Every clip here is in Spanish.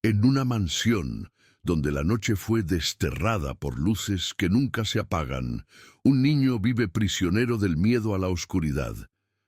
En una mansión donde la noche fue desterrada por luces que nunca se apagan, un niño vive prisionero del miedo a la oscuridad.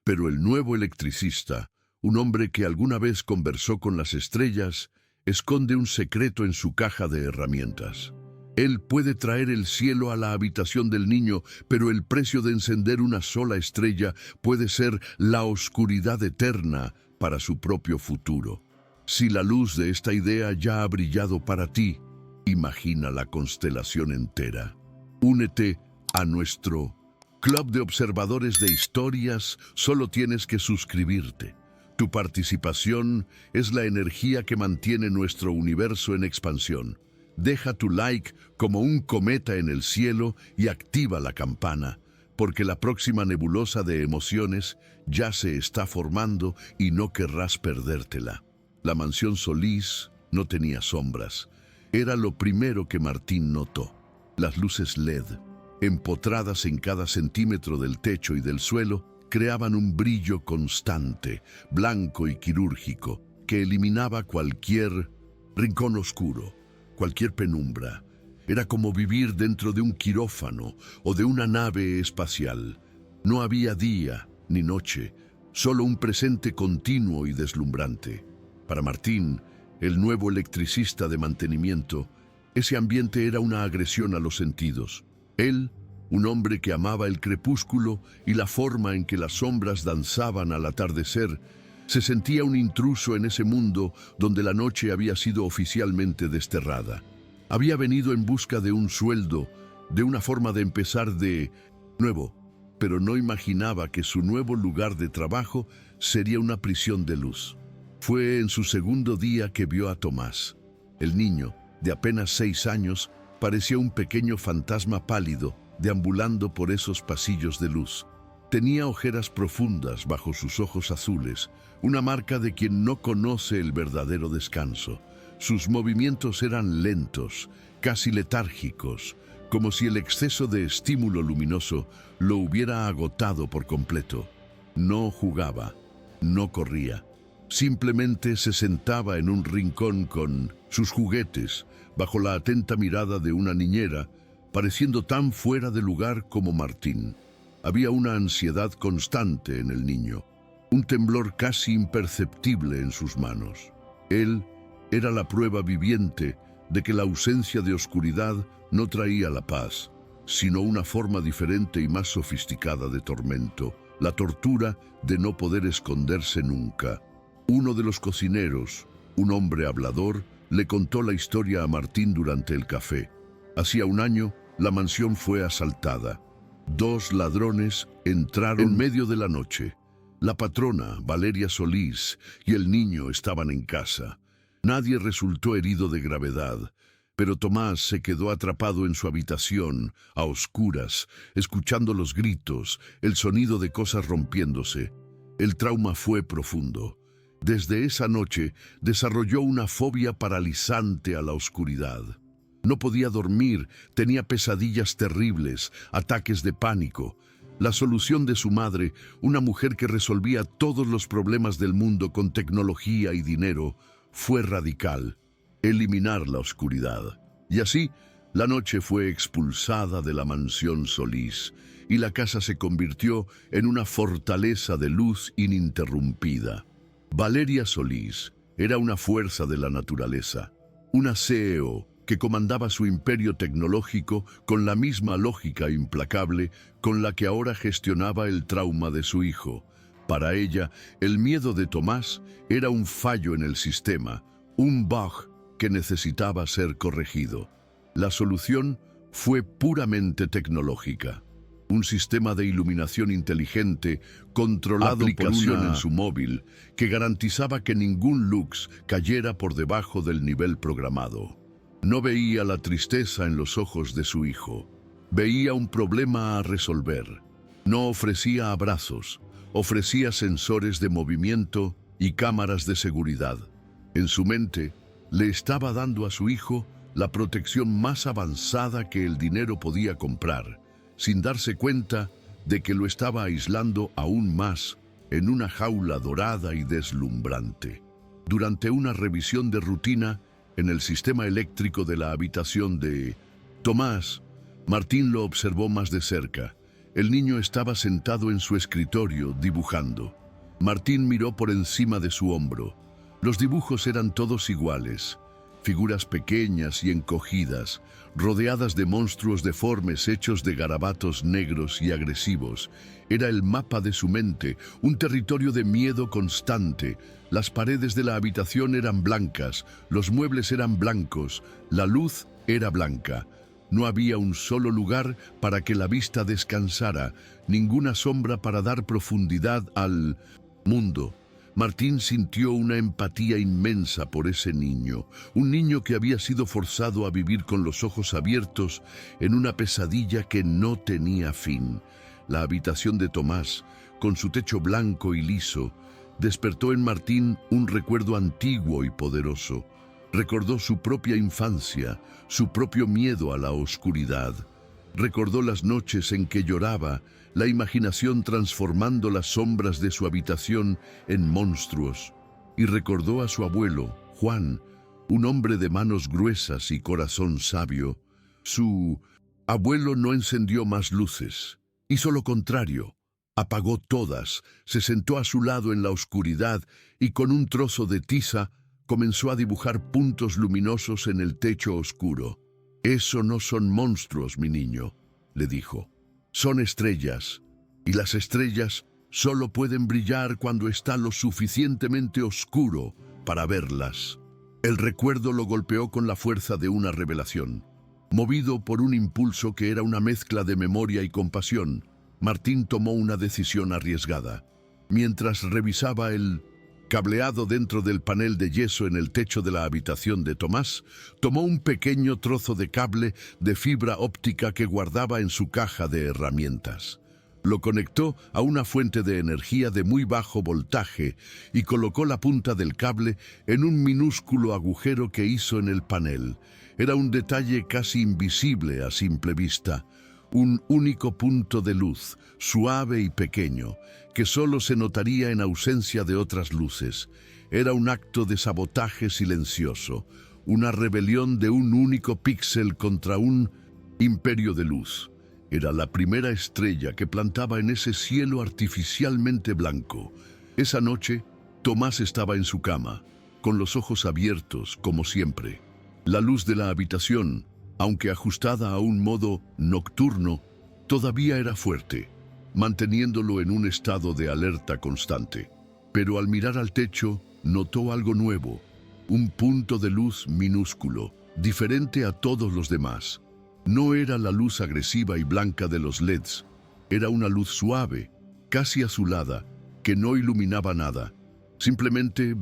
Pero el nuevo electricista, un hombre que alguna vez conversó con las estrellas, esconde un secreto en su caja de herramientas. Él puede traer el cielo a la habitación del niño, pero el precio de encender una sola estrella puede ser la oscuridad eterna para su propio futuro. Si la luz de esta idea ya ha brillado para ti, imagina la constelación entera. Únete a nuestro Club de Observadores de Historias. Solo tienes que suscribirte. Tu participación es la energía que mantiene nuestro universo en expansión. Deja tu like como un cometa en el cielo y activa la campana, porque la próxima nebulosa de emociones ya se está formando y no querrás perdértela. La mansión Solís no tenía sombras. Era lo primero que Martín notó. Las luces LED, empotradas en cada centímetro del techo y del suelo, creaban un brillo constante, blanco y quirúrgico, que eliminaba cualquier rincón oscuro, cualquier penumbra. Era como vivir dentro de un quirófano o de una nave espacial. No había día ni noche, solo un presente continuo y deslumbrante. Para Martín, el nuevo electricista de mantenimiento, ese ambiente era una agresión a los sentidos. Él, un hombre que amaba el crepúsculo y la forma en que las sombras danzaban al atardecer, se sentía un intruso en ese mundo donde la noche había sido oficialmente desterrada. Había venido en busca de un sueldo, de una forma de empezar de nuevo, pero no imaginaba que su nuevo lugar de trabajo sería una prisión de luz. Fue en su segundo día que vio a Tomás. El niño, de apenas 6 años, parecía un pequeño fantasma pálido, deambulando por esos pasillos de luz. Tenía ojeras profundas bajo sus ojos azules, una marca de quien no conoce el verdadero descanso. Sus movimientos eran lentos, casi letárgicos, como si el exceso de estímulo luminoso lo hubiera agotado por completo. No jugaba, no corría. Simplemente se sentaba en un rincón con sus juguetes, bajo la atenta mirada de una niñera, pareciendo tan fuera de lugar como Martín. Había una ansiedad constante en el niño, un temblor casi imperceptible en sus manos. Él era la prueba viviente de que la ausencia de oscuridad no traía la paz, sino una forma diferente y más sofisticada de tormento, la tortura de no poder esconderse nunca. Uno de los cocineros, un hombre hablador, le contó la historia a Martín durante el café. Hacía un año, la mansión fue asaltada. 2 ladrones entraron en medio de la noche. La patrona, Valeria Solís, y el niño estaban en casa. Nadie resultó herido de gravedad, pero Tomás se quedó atrapado en su habitación, a oscuras, escuchando los gritos, el sonido de cosas rompiéndose. El trauma fue profundo. Desde esa noche desarrolló una fobia paralizante a la oscuridad. No podía dormir, tenía pesadillas terribles, ataques de pánico. La solución de su madre, una mujer que resolvía todos los problemas del mundo con tecnología y dinero, fue radical: eliminar la oscuridad. Y así, la noche fue expulsada de la mansión Solís, y la casa se convirtió en una fortaleza de luz ininterrumpida. Valeria Solís era una fuerza de la naturaleza, una CEO que comandaba su imperio tecnológico con la misma lógica implacable con la que ahora gestionaba el trauma de su hijo. Para ella, el miedo de Tomás era un fallo en el sistema, un bug que necesitaba ser corregido. La solución fue puramente tecnológica. Un sistema de iluminación inteligente controlado por una en su móvil que garantizaba que ningún lux cayera por debajo del nivel programado. No veía la tristeza en los ojos de su hijo. Veía un problema a resolver. No ofrecía abrazos, ofrecía sensores de movimiento y cámaras de seguridad. En su mente, le estaba dando a su hijo la protección más avanzada que el dinero podía comprar, sin darse cuenta de que lo estaba aislando aún más en una jaula dorada y deslumbrante. Durante una revisión de rutina, en el sistema eléctrico de la habitación de Tomás. Martín lo observó más de cerca. El niño estaba sentado en su escritorio, dibujando. Martín miró por encima de su hombro. Los dibujos eran todos iguales. Figuras pequeñas y encogidas, rodeadas de monstruos deformes hechos de garabatos negros y agresivos. Era el mapa de su mente, un territorio de miedo constante. Las paredes de la habitación eran blancas, los muebles eran blancos, la luz era blanca. No había un solo lugar para que la vista descansara, ninguna sombra para dar profundidad al mundo. Martín sintió una empatía inmensa por ese niño, un niño que había sido forzado a vivir con los ojos abiertos en una pesadilla que no tenía fin. La habitación de Tomás, con su techo blanco y liso, despertó en Martín un recuerdo antiguo y poderoso. Recordó su propia infancia, su propio miedo a la oscuridad. Recordó las noches en que lloraba, la imaginación transformando las sombras de su habitación en monstruos. Y recordó a su abuelo, Juan, un hombre de manos gruesas y corazón sabio. Su abuelo no encendió más luces. Hizo lo contrario. Apagó todas, se sentó a su lado en la oscuridad y con un trozo de tiza comenzó a dibujar puntos luminosos en el techo oscuro. «Eso no son monstruos, mi niño», le dijo. «Son estrellas, y las estrellas solo pueden brillar cuando está lo suficientemente oscuro para verlas». El recuerdo lo golpeó con la fuerza de una revelación. Movido por un impulso que era una mezcla de memoria y compasión, Martín tomó una decisión arriesgada. Mientras revisaba el cableado dentro del panel de yeso en el techo de la habitación de Tomás, tomó un pequeño trozo de cable de fibra óptica que guardaba en su caja de herramientas. Lo conectó a una fuente de energía de muy bajo voltaje y colocó la punta del cable en un minúsculo agujero que hizo en el panel. Era un detalle casi invisible a simple vista. Un único punto de luz, suave y pequeño, que solo se notaría en ausencia de otras luces. Era un acto de sabotaje silencioso, una rebelión de un único píxel contra un imperio de luz. Era la primera estrella que plantaba en ese cielo artificialmente blanco. Esa noche, Tomás estaba en su cama, con los ojos abiertos, como siempre. La luz de la habitación, aunque ajustada a un modo nocturno, todavía era fuerte, manteniéndolo en un estado de alerta constante. Pero al mirar al techo, notó algo nuevo, un punto de luz minúsculo, diferente a todos los demás. No era la luz agresiva y blanca de los LEDs, era una luz suave, casi azulada, que no iluminaba nada. Simplemente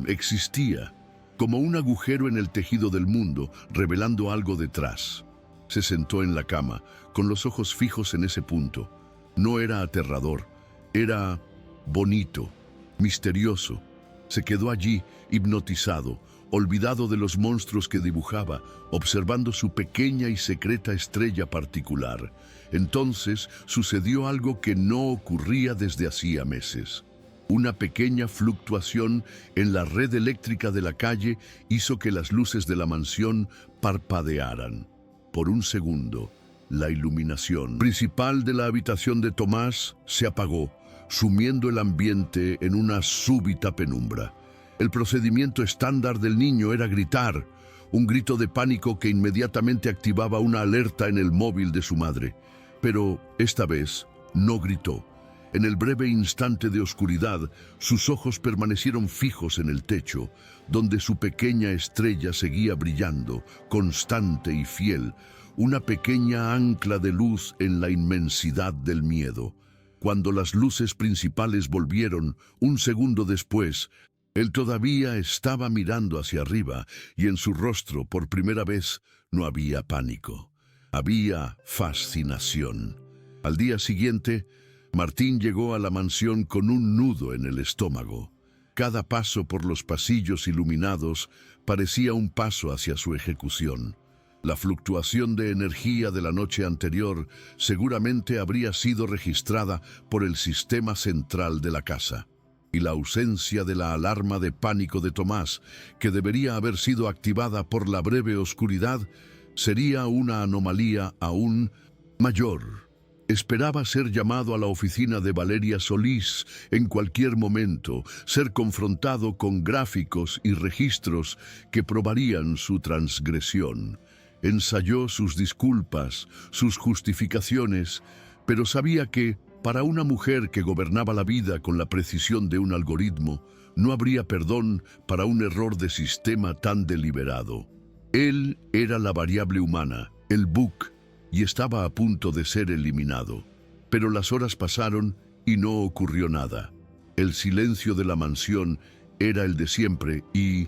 existía, como un agujero en el tejido del mundo, revelando algo detrás. Se sentó en la cama, con los ojos fijos en ese punto. No era aterrador, era bonito, misterioso. Se quedó allí, hipnotizado, olvidado de los monstruos que dibujaba, observando su pequeña y secreta estrella particular. Entonces sucedió algo que no ocurría desde hacía meses. Una pequeña fluctuación en la red eléctrica de la calle hizo que las luces de la mansión parpadearan. Por un segundo, la iluminación principal de la habitación de Tomás se apagó, sumiendo el ambiente en una súbita penumbra. El procedimiento estándar del niño era gritar, un grito de pánico que inmediatamente activaba una alerta en el móvil de su madre. Pero esta vez no gritó. En el breve instante de oscuridad, sus ojos permanecieron fijos en el techo, donde su pequeña estrella seguía brillando, constante y fiel, una pequeña ancla de luz en la inmensidad del miedo. Cuando las luces principales volvieron, un segundo después, él todavía estaba mirando hacia arriba y en su rostro, por primera vez, no había pánico. Había fascinación. Al día siguiente, Martín llegó a la mansión con un nudo en el estómago. Cada paso por los pasillos iluminados parecía un paso hacia su ejecución. La fluctuación de energía de la noche anterior seguramente habría sido registrada por el sistema central de la casa. y la ausencia de la alarma de pánico de Tomás, que debería haber sido activada por la breve oscuridad, sería una anomalía aún mayor. Esperaba ser llamado a la oficina de Valeria Solís en cualquier momento, ser confrontado con gráficos y registros que probarían su transgresión. Ensayó sus disculpas, sus justificaciones, pero sabía que, para una mujer que gobernaba la vida con la precisión de un algoritmo, no habría perdón para un error de sistema tan deliberado. Él era la variable humana, el bug, y estaba a punto de ser eliminado. Pero las horas pasaron y no ocurrió nada. El silencio de la mansión era el de siempre y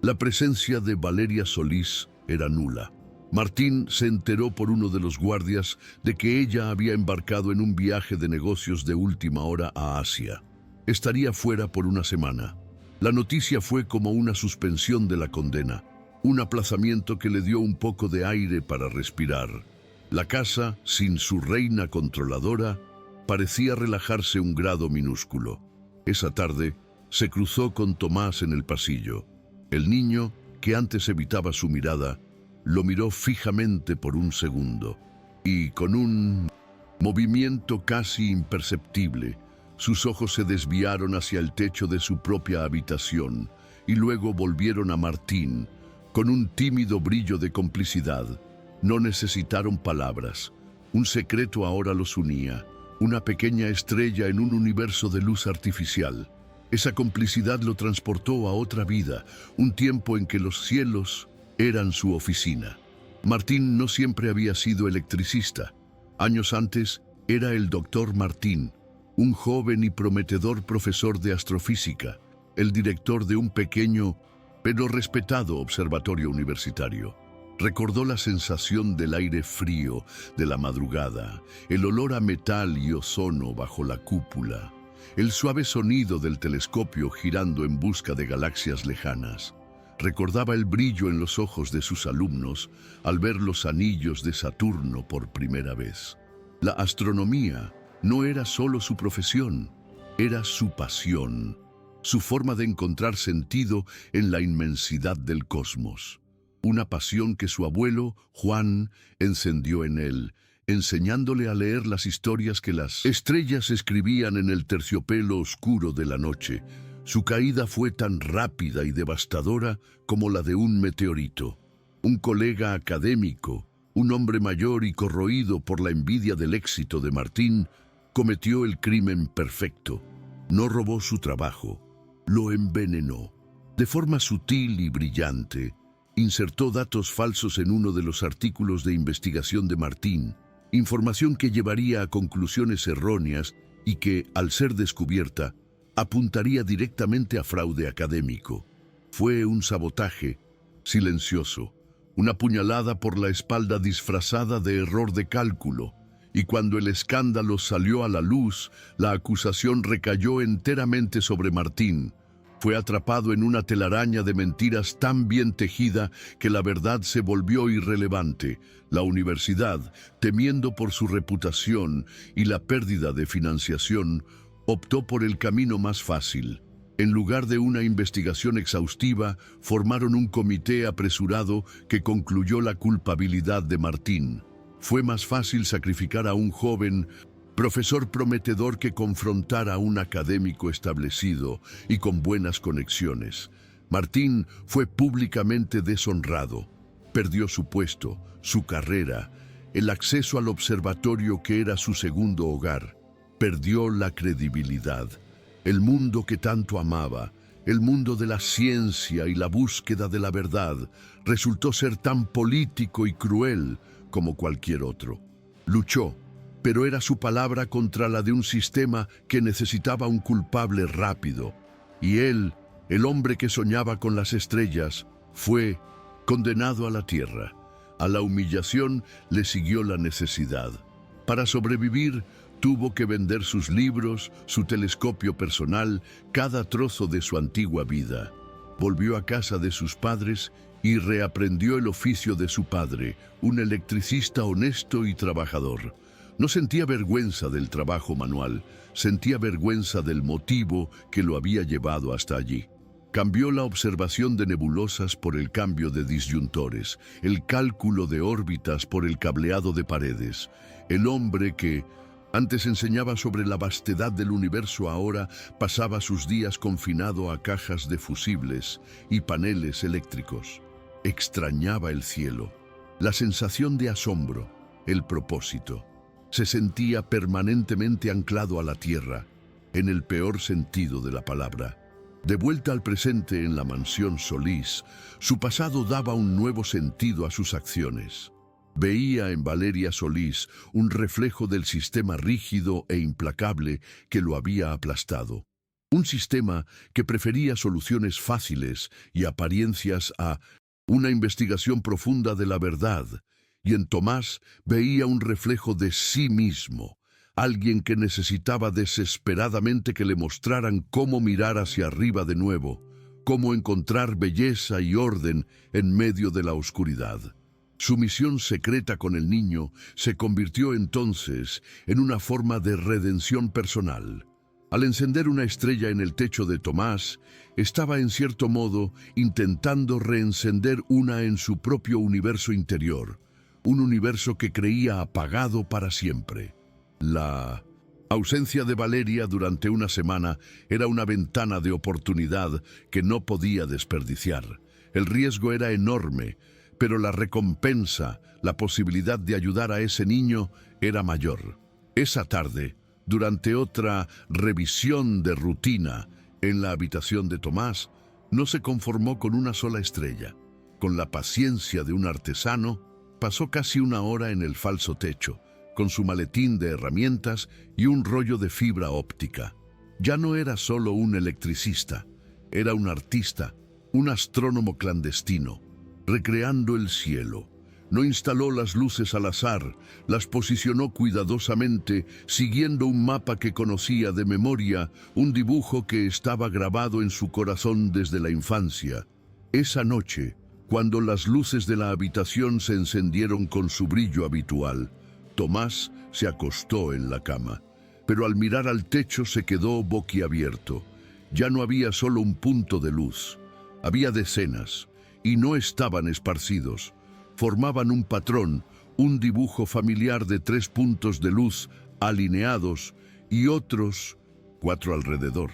la presencia de Valeria Solís era nula. Martín se enteró por uno de los guardias de que ella había embarcado en un viaje de negocios de última hora a Asia. Estaría fuera por una semana. La noticia fue como una suspensión de la condena, un aplazamiento que le dio un poco de aire para respirar. La casa, sin su reina controladora, parecía relajarse un grado minúsculo. Esa tarde se cruzó con Tomás en el pasillo. El niño, que antes evitaba su mirada, lo miró fijamente por un segundo, y con un movimiento casi imperceptible, sus ojos se desviaron hacia el techo de su propia habitación, y luego volvieron a Martín, con un tímido brillo de complicidad. No necesitaron palabras. Un secreto ahora los unía, una pequeña estrella en un universo de luz artificial. Esa complicidad lo transportó a otra vida, un tiempo en que los cielos eran su oficina. Martín no siempre había sido electricista. Años antes era el doctor Martín, un joven y prometedor profesor de astrofísica, el director de un pequeño pero respetado observatorio universitario. Recordó la sensación del aire frío de la madrugada, el olor a metal y ozono bajo la cúpula, el suave sonido del telescopio girando en busca de galaxias lejanas. Recordaba el brillo en los ojos de sus alumnos al ver los anillos de Saturno por primera vez. La astronomía no era solo su profesión, era su pasión, su forma de encontrar sentido en la inmensidad del cosmos. Una pasión que su abuelo, Juan, encendió en él, enseñándole a leer las historias que las estrellas escribían en el terciopelo oscuro de la noche. Su caída fue tan rápida y devastadora como la de un meteorito. Un colega académico, un hombre mayor y corroído por la envidia del éxito de Martín, cometió el crimen perfecto. No robó su trabajo, lo envenenó. De forma sutil y brillante, insertó datos falsos en uno de los artículos de investigación de Martín, información que llevaría a conclusiones erróneas y que, al ser descubierta, apuntaría directamente a fraude académico. Fue un sabotaje silencioso, una puñalada por la espalda disfrazada de error de cálculo, y cuando el escándalo salió a la luz, la acusación recayó enteramente sobre Martín. Fue atrapado en una telaraña de mentiras tan bien tejida que la verdad se volvió irrelevante. La universidad, temiendo por su reputación y la pérdida de financiación, optó por el camino más fácil. En lugar de una investigación exhaustiva, formaron un comité apresurado que concluyó la culpabilidad de Martín. Fue más fácil sacrificar a un joven profesor prometedor que confrontar a un académico establecido y con buenas conexiones. Martín fue públicamente deshonrado. Perdió su puesto, su carrera, el acceso al observatorio que era su segundo hogar. Perdió la credibilidad. El mundo que tanto amaba, el mundo de la ciencia y la búsqueda de la verdad, resultó ser tan político y cruel como cualquier otro. Luchó, pero era su palabra contra la de un sistema que necesitaba un culpable rápido. Y él, el hombre que soñaba con las estrellas, fue condenado a la tierra. A la humillación le siguió la necesidad. Para sobrevivir, tuvo que vender sus libros, su telescopio personal, cada trozo de su antigua vida. Volvió a casa de sus padres y reaprendió el oficio de su padre, un electricista honesto y trabajador. No sentía vergüenza del trabajo manual, sentía vergüenza del motivo que lo había llevado hasta allí. Cambió la observación de nebulosas por el cambio de disyuntores, el cálculo de órbitas por el cableado de paredes. El hombre que antes enseñaba sobre la vastedad del universo ahora pasaba sus días confinado a cajas de fusibles y paneles eléctricos. Extrañaba el cielo, la sensación de asombro, el propósito. Se sentía permanentemente anclado a la tierra, en el peor sentido de la palabra. De vuelta al presente en la mansión Solís, su pasado daba un nuevo sentido a sus acciones. Veía en Valeria Solís un reflejo del sistema rígido e implacable que lo había aplastado. Un sistema que prefería soluciones fáciles y apariencias a una investigación profunda de la verdad, y en Tomás veía un reflejo de sí mismo, alguien que necesitaba desesperadamente que le mostraran cómo mirar hacia arriba de nuevo, cómo encontrar belleza y orden en medio de la oscuridad. Su misión secreta con el niño se convirtió entonces en una forma de redención personal. Al encender una estrella en el techo de Tomás, estaba en cierto modo intentando reencender una en su propio universo interior, un universo que creía apagado para siempre. La ausencia de Valeria durante una semana era una ventana de oportunidad que no podía desperdiciar. El riesgo era enorme, pero la recompensa, la posibilidad de ayudar a ese niño, era mayor. Esa tarde, durante otra revisión de rutina en la habitación de Tomás, no se conformó con una sola estrella. Con la paciencia de un artesano, pasó casi una hora en el falso techo, con su maletín de herramientas y un rollo de fibra óptica. Ya no era solo un electricista, era un artista, un astrónomo clandestino, recreando el cielo. No instaló las luces al azar, las posicionó cuidadosamente, siguiendo un mapa que conocía de memoria, un dibujo que estaba grabado en su corazón desde la infancia. Esa noche, cuando las luces de la habitación se encendieron con su brillo habitual, Tomás se acostó en la cama, pero al mirar al techo se quedó boquiabierto. Ya no había solo un punto de luz, había decenas, y no estaban esparcidos. Formaban un patrón, un dibujo familiar de 3 puntos de luz alineados y otros 4 alrededor.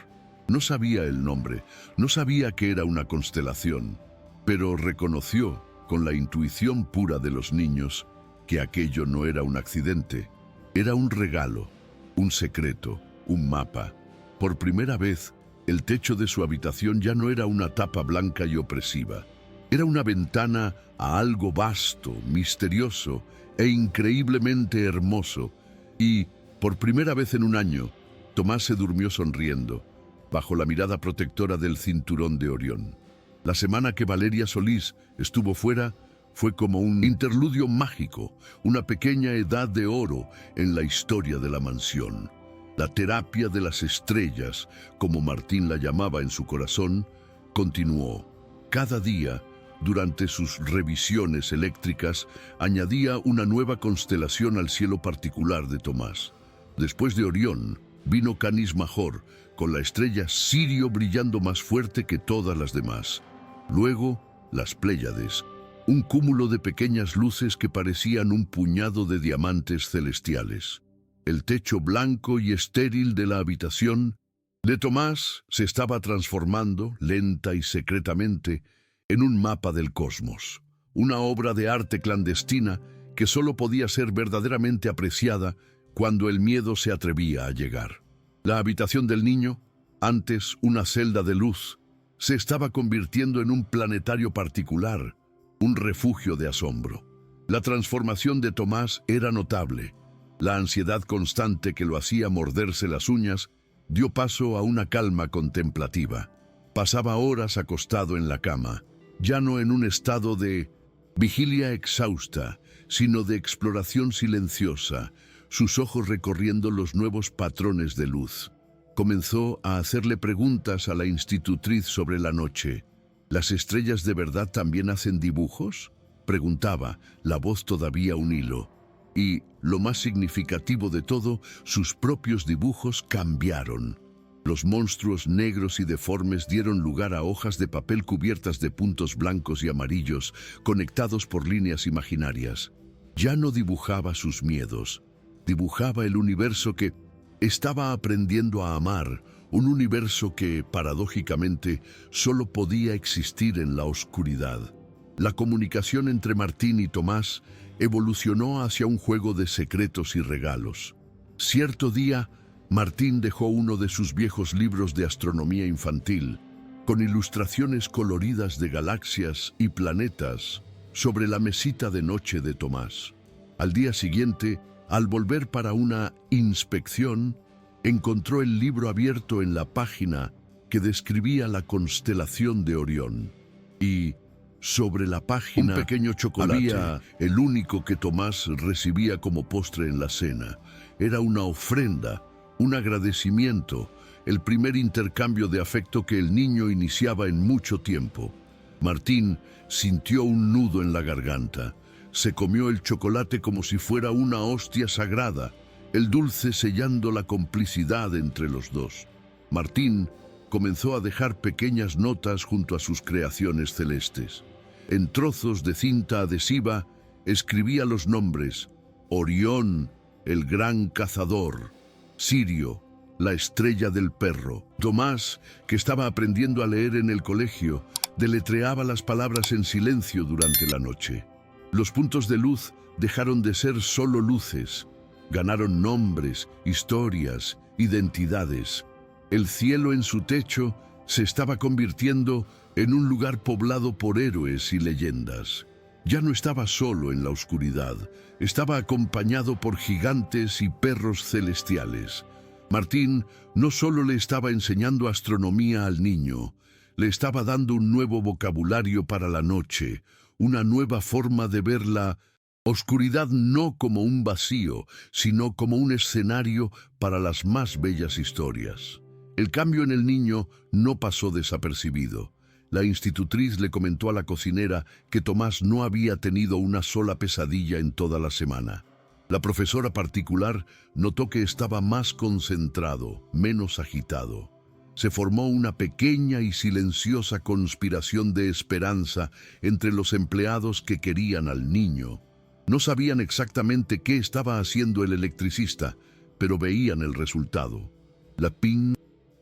No sabía el nombre, no sabía que era una constelación, pero reconoció, con la intuición pura de los niños, que aquello no era un accidente, era un regalo, un secreto, un mapa. Por primera vez, el techo de su habitación ya no era una tapa blanca y opresiva. Era una ventana a algo vasto, misterioso e increíblemente hermoso. Y, por primera vez en un año, Tomás se durmió sonriendo, bajo la mirada protectora del cinturón de Orión. La semana que Valeria Solís estuvo fuera fue como un interludio mágico, una pequeña edad de oro en la historia de la mansión. La terapia de las estrellas, como Martín la llamaba en su corazón, continuó. Cada día, durante sus revisiones eléctricas, añadía una nueva constelación al cielo particular de Tomás. Después de Orión, vino Canis Major, con la estrella Sirio brillando más fuerte que todas las demás. Luego, las Pléyades, un cúmulo de pequeñas luces que parecían un puñado de diamantes celestiales. El techo blanco y estéril de la habitación de Tomás se estaba transformando, lenta y secretamente, en un mapa del cosmos, una obra de arte clandestina que solo podía ser verdaderamente apreciada cuando el miedo se atrevía a llegar. La habitación del niño, antes una celda de luz, se estaba convirtiendo en un planetario particular, un refugio de asombro. La transformación de Tomás era notable. La ansiedad constante que lo hacía morderse las uñas dio paso a una calma contemplativa. Pasaba horas acostado en la cama, ya no en un estado de vigilia exhausta, sino de exploración silenciosa, sus ojos recorriendo los nuevos patrones de luz. Comenzó a hacerle preguntas a la institutriz sobre la noche. ¿Las estrellas de verdad también hacen dibujos?, preguntaba, la voz todavía un hilo. Y, lo más significativo de todo, sus propios dibujos cambiaron. Los monstruos negros y deformes dieron lugar a hojas de papel cubiertas de puntos blancos y amarillos, conectados por líneas imaginarias. Ya no dibujaba sus miedos, dibujaba el universo que estaba aprendiendo a amar, un universo que, paradójicamente, solo podía existir en la oscuridad. La comunicación entre Martín y Tomás evolucionó hacia un juego de secretos y regalos. Cierto día, Martín dejó uno de sus viejos libros de astronomía infantil, con ilustraciones coloridas de galaxias y planetas, sobre la mesita de noche de Tomás. Al día siguiente, al volver para una inspección, encontró el libro abierto en la página que describía la constelación de Orión. Y sobre la página, un pequeño chocolate, había el único que Tomás recibía como postre en la cena. Era una ofrenda, un agradecimiento, el primer intercambio de afecto que el niño iniciaba en mucho tiempo. Martín sintió un nudo en la garganta. Se comió el chocolate como si fuera una hostia sagrada, el dulce sellando la complicidad entre los dos. Martín comenzó a dejar pequeñas notas junto a sus creaciones celestes. En trozos de cinta adhesiva escribía los nombres: Orión, el gran cazador; Sirio, la estrella del perro. Tomás, que estaba aprendiendo a leer en el colegio, deletreaba las palabras en silencio durante la noche. Los puntos de luz dejaron de ser solo luces. Ganaron nombres, historias, identidades. El cielo en su techo se estaba convirtiendo en un lugar poblado por héroes y leyendas. Ya no estaba solo en la oscuridad, estaba acompañado por gigantes y perros celestiales. Martín no solo le estaba enseñando astronomía al niño, le estaba dando un nuevo vocabulario para la noche, una nueva forma de ver la oscuridad no como un vacío, sino como un escenario para las más bellas historias. El cambio en el niño no pasó desapercibido. La institutriz le comentó a la cocinera que Tomás no había tenido una sola pesadilla en toda la semana. La profesora particular notó que estaba más concentrado, menos agitado. Se formó una pequeña y silenciosa conspiración de esperanza entre los empleados que querían al niño. No sabían exactamente qué estaba haciendo el electricista, pero veían el resultado. La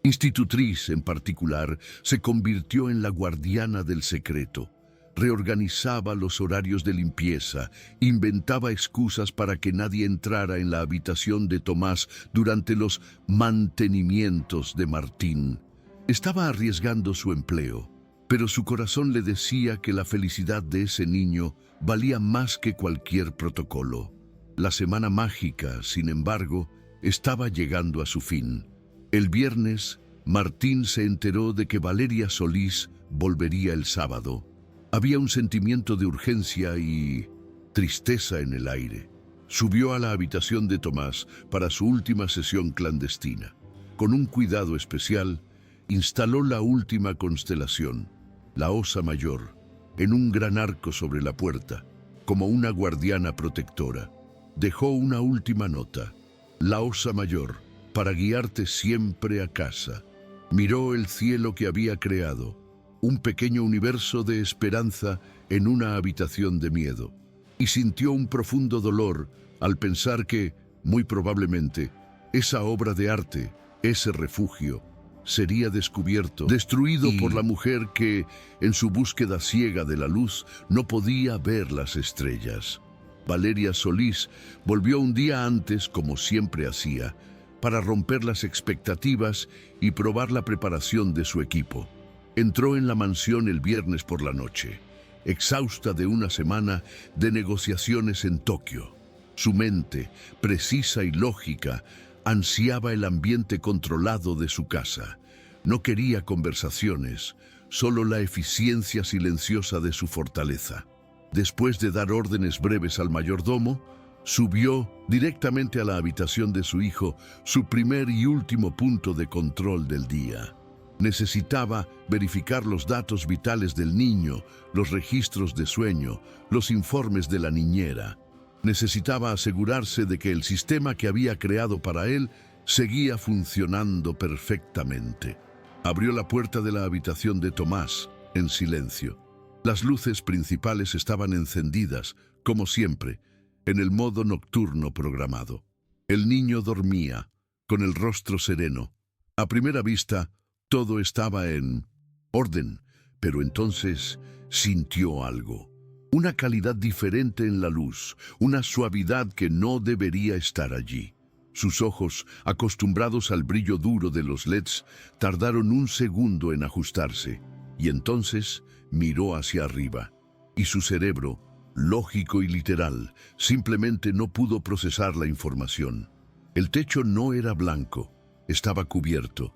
institutriz, en particular, se convirtió en la guardiana del secreto. Reorganizaba los horarios de limpieza, inventaba excusas para que nadie entrara en la habitación de Tomás durante los mantenimientos de Martín. Estaba arriesgando su empleo, pero su corazón le decía que la felicidad de ese niño valía más que cualquier protocolo. La semana mágica, sin embargo, estaba llegando a su fin. El viernes, Martín se enteró de que Valeria Solís volvería el sábado. Había un sentimiento de urgencia y tristeza en el aire. Subió a la habitación de Tomás para su última sesión clandestina. Con un cuidado especial, instaló la última constelación, la Osa Mayor, en un gran arco sobre la puerta, como una guardiana protectora. Dejó una última nota: la Osa Mayor, para guiarte siempre a casa. Miró el cielo que había creado, un pequeño universo de esperanza en una habitación de miedo, y sintió un profundo dolor al pensar que, muy probablemente, esa obra de arte, ese refugio, sería descubierto, destruido por la mujer que, en su búsqueda ciega de la luz, no podía ver las estrellas. Valeria Solís volvió un día antes, como siempre hacía, para romper las expectativas y probar la preparación de su equipo. Entró en la mansión el viernes por la noche, exhausta de una semana de negociaciones en Tokio. Su mente, precisa y lógica, ansiaba el ambiente controlado de su casa. No quería conversaciones, solo la eficiencia silenciosa de su fortaleza. Después de dar órdenes breves al mayordomo, subió directamente a la habitación de su hijo, su primer y último punto de control del día. Necesitaba verificar los datos vitales del niño, los registros de sueño, los informes de la niñera. Necesitaba asegurarse de que el sistema que había creado para él seguía funcionando perfectamente. Abrió la puerta de la habitación de Tomás, en silencio. Las luces principales estaban encendidas, como siempre, en el modo nocturno programado. El niño dormía, con el rostro sereno. A primera vista, todo estaba en orden, pero entonces sintió algo. Una calidad diferente en la luz, una suavidad que no debería estar allí. Sus ojos, acostumbrados al brillo duro de los LEDs, tardaron un segundo en ajustarse, y entonces miró hacia arriba. Y su cerebro, lógico y literal, simplemente no pudo procesar la información. El techo no era blanco, estaba cubierto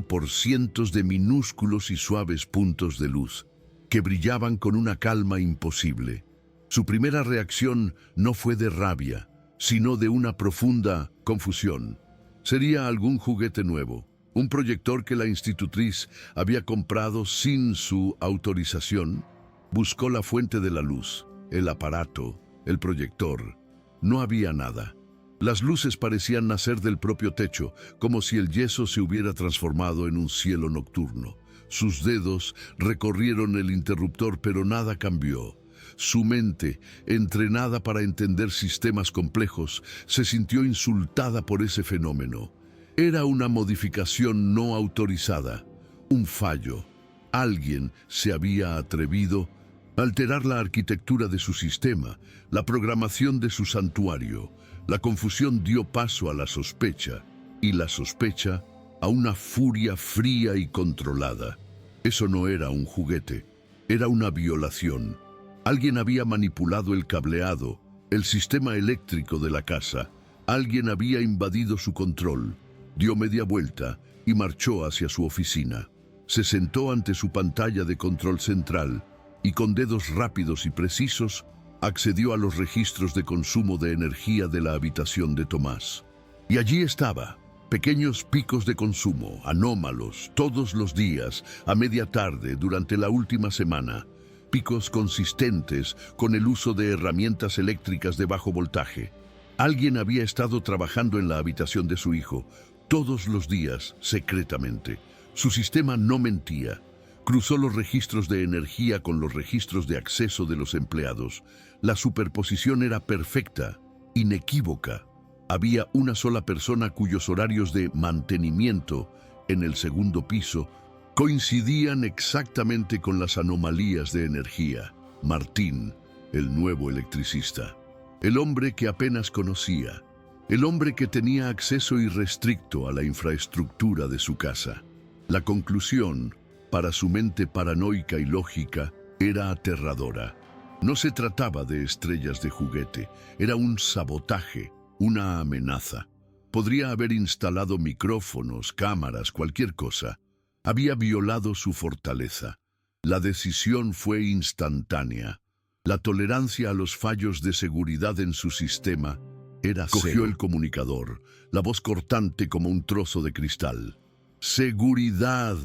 por cientos de minúsculos y suaves puntos de luz, que brillaban con una calma imposible. Su primera reacción no fue de rabia, sino de una profunda confusión. ¿Sería algún juguete nuevo? ¿Un proyector que la institutriz había comprado sin su autorización? Buscó la fuente de la luz, el aparato, el proyector. No había nada. Las luces parecían nacer del propio techo, como si el yeso se hubiera transformado en un cielo nocturno. Sus dedos recorrieron el interruptor, pero nada cambió. Su mente, entrenada para entender sistemas complejos, se sintió insultada por ese fenómeno. Era una modificación no autorizada, un fallo. Alguien se había atrevido a alterar la arquitectura de su sistema, la programación de su santuario. La confusión dio paso a la sospecha, y la sospecha a una furia fría y controlada. Eso no era un juguete, era una violación. Alguien había manipulado el cableado, el sistema eléctrico de la casa. Alguien había invadido su control. Dio media vuelta y marchó hacia su oficina. Se sentó ante su pantalla de control central y con dedos rápidos y precisos accedió a los registros de consumo de energía de la habitación de Tomás. Y allí estaba, pequeños picos de consumo, anómalos, todos los días, a media tarde, durante la última semana. Picos consistentes con el uso de herramientas eléctricas de bajo voltaje. Alguien había estado trabajando en la habitación de su hijo, todos los días, secretamente. Su sistema no mentía. Cruzó los registros de energía con los registros de acceso de los empleados. La superposición era perfecta, inequívoca. Había una sola persona cuyos horarios de mantenimiento en el segundo piso coincidían exactamente con las anomalías de energía. Martín, el nuevo electricista. El hombre que apenas conocía. El hombre que tenía acceso irrestricto a la infraestructura de su casa. La conclusión, para su mente paranoica y lógica, era aterradora. No se trataba de estrellas de juguete, era un sabotaje, una amenaza. Podría haber instalado micrófonos, cámaras, cualquier cosa. Había violado su fortaleza. La decisión fue instantánea. La tolerancia a los fallos de seguridad en su sistema era cero. Cogió el comunicador, la voz cortante como un trozo de cristal. «Seguridad»,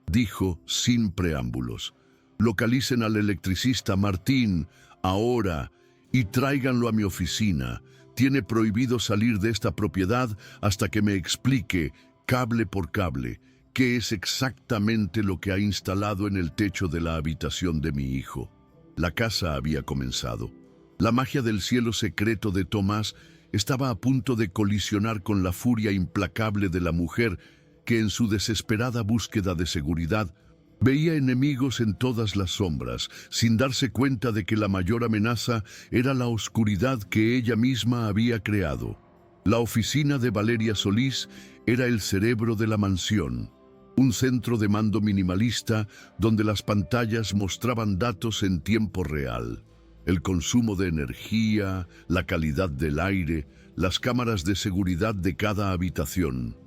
dijo sin preámbulos. «Localicen al electricista Martín, ahora, y tráiganlo a mi oficina. Tiene prohibido salir de esta propiedad hasta que me explique, cable por cable, qué es exactamente lo que ha instalado en el techo de la habitación de mi hijo». La casa había comenzado. La magia del cielo secreto de Tomás estaba a punto de colisionar con la furia implacable de la mujer que en su desesperada búsqueda de seguridad veía enemigos en todas las sombras, sin darse cuenta de que la mayor amenaza era la oscuridad que ella misma había creado. La oficina de Valeria Solís era el cerebro de la mansión, un centro de mando minimalista donde las pantallas mostraban datos en tiempo real. El consumo de energía, la calidad del aire, las cámaras de seguridad de cada habitación.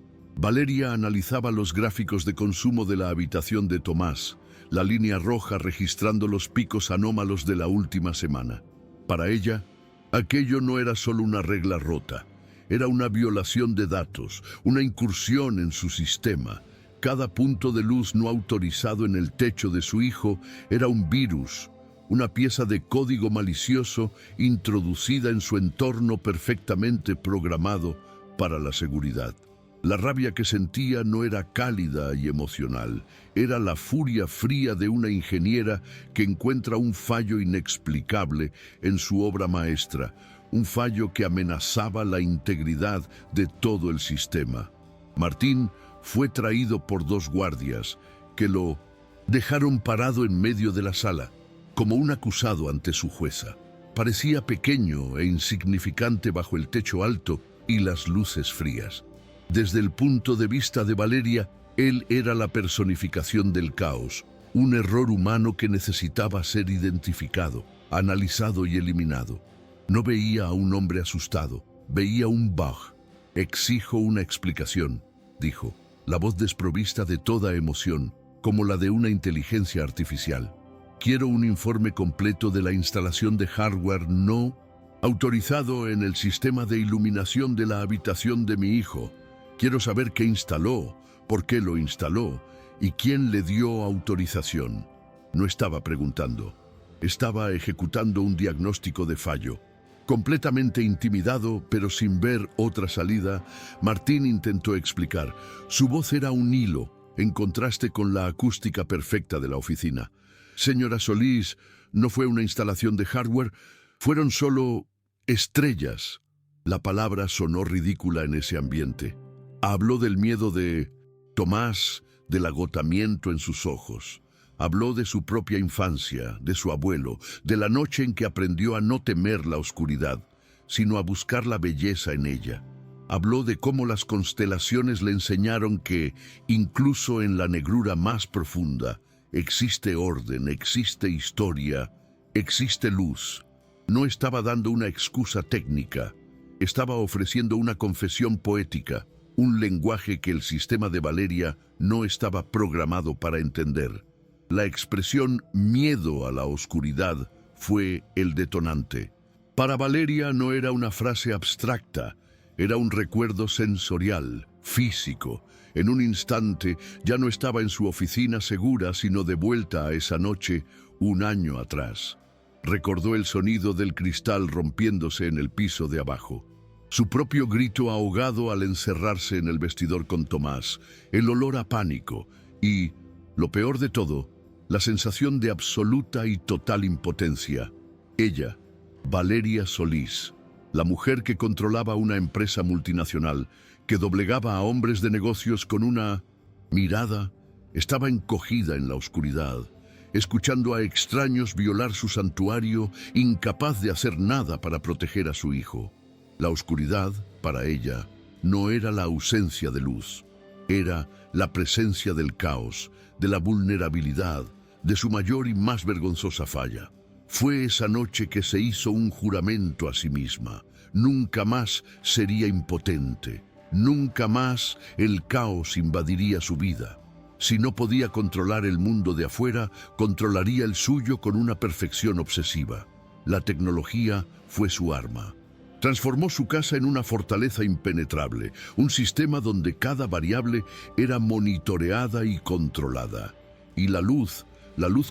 Valeria analizaba los gráficos de consumo de la habitación de Tomás, la línea roja registrando los picos anómalos de la última semana. Para ella, aquello no era solo una regla rota, era una violación de datos, una incursión en su sistema. Cada punto de luz no autorizado en el techo de su hijo era un virus, una pieza de código malicioso introducida en su entorno perfectamente programado para la seguridad. La rabia que sentía no era cálida y emocional, era la furia fría de una ingeniera que encuentra un fallo inexplicable en su obra maestra, un fallo que amenazaba la integridad de todo el sistema. Martín fue traído por dos guardias que lo dejaron parado en medio de la sala, como un acusado ante su jueza. Parecía pequeño e insignificante bajo el techo alto y las luces frías. Desde el punto de vista de Valeria, él era la personificación del caos, un error humano que necesitaba ser identificado, analizado y eliminado. No veía a un hombre asustado, veía un bug. Exijo una explicación, dijo, la voz desprovista de toda emoción, como la de una inteligencia artificial. Quiero un informe completo de la instalación de hardware no autorizado en el sistema de iluminación de la habitación de mi hijo. Quiero saber qué instaló, por qué lo instaló y quién le dio autorización. No estaba preguntando, estaba ejecutando un diagnóstico de fallo. Completamente intimidado, pero sin ver otra salida, Martín intentó explicar. Su voz era un hilo, en contraste con la acústica perfecta de la oficina. Señora Solís, no fue una instalación de hardware, fueron solo estrellas. La palabra sonó ridícula en ese ambiente. Habló del miedo de Tomás, del agotamiento en sus ojos. Habló de su propia infancia, de su abuelo, de la noche en que aprendió a no temer la oscuridad, sino a buscar la belleza en ella. Habló de cómo las constelaciones le enseñaron que, incluso en la negrura más profunda, existe orden, existe historia, existe luz. No estaba dando una excusa técnica, estaba ofreciendo una confesión poética, un lenguaje que el sistema de Valeria no estaba programado para entender. La expresión miedo a la oscuridad fue el detonante. Para Valeria no era una frase abstracta, era un recuerdo sensorial, físico. En un instante ya no estaba en su oficina segura, sino de vuelta a esa noche, un año atrás. Recordó el sonido del cristal rompiéndose en el piso de abajo. Su propio grito ahogado al encerrarse en el vestidor con Tomás, el olor a pánico y, lo peor de todo, la sensación de absoluta y total impotencia. Ella, Valeria Solís, la mujer que controlaba una empresa multinacional, que doblegaba a hombres de negocios con una mirada, estaba encogida en la oscuridad, escuchando a extraños violar su santuario, incapaz de hacer nada para proteger a su hijo. La oscuridad, para ella, no era la ausencia de luz, era la presencia del caos, de la vulnerabilidad, de su mayor y más vergonzosa falla. Fue esa noche que se hizo un juramento a sí misma. Nunca más sería impotente, nunca más el caos invadiría su vida. Si no podía controlar el mundo de afuera, controlaría el suyo con una perfección obsesiva. La tecnología fue su arma. Transformó su casa en una fortaleza impenetrable, un sistema donde cada variable era monitoreada y controlada. Y la luz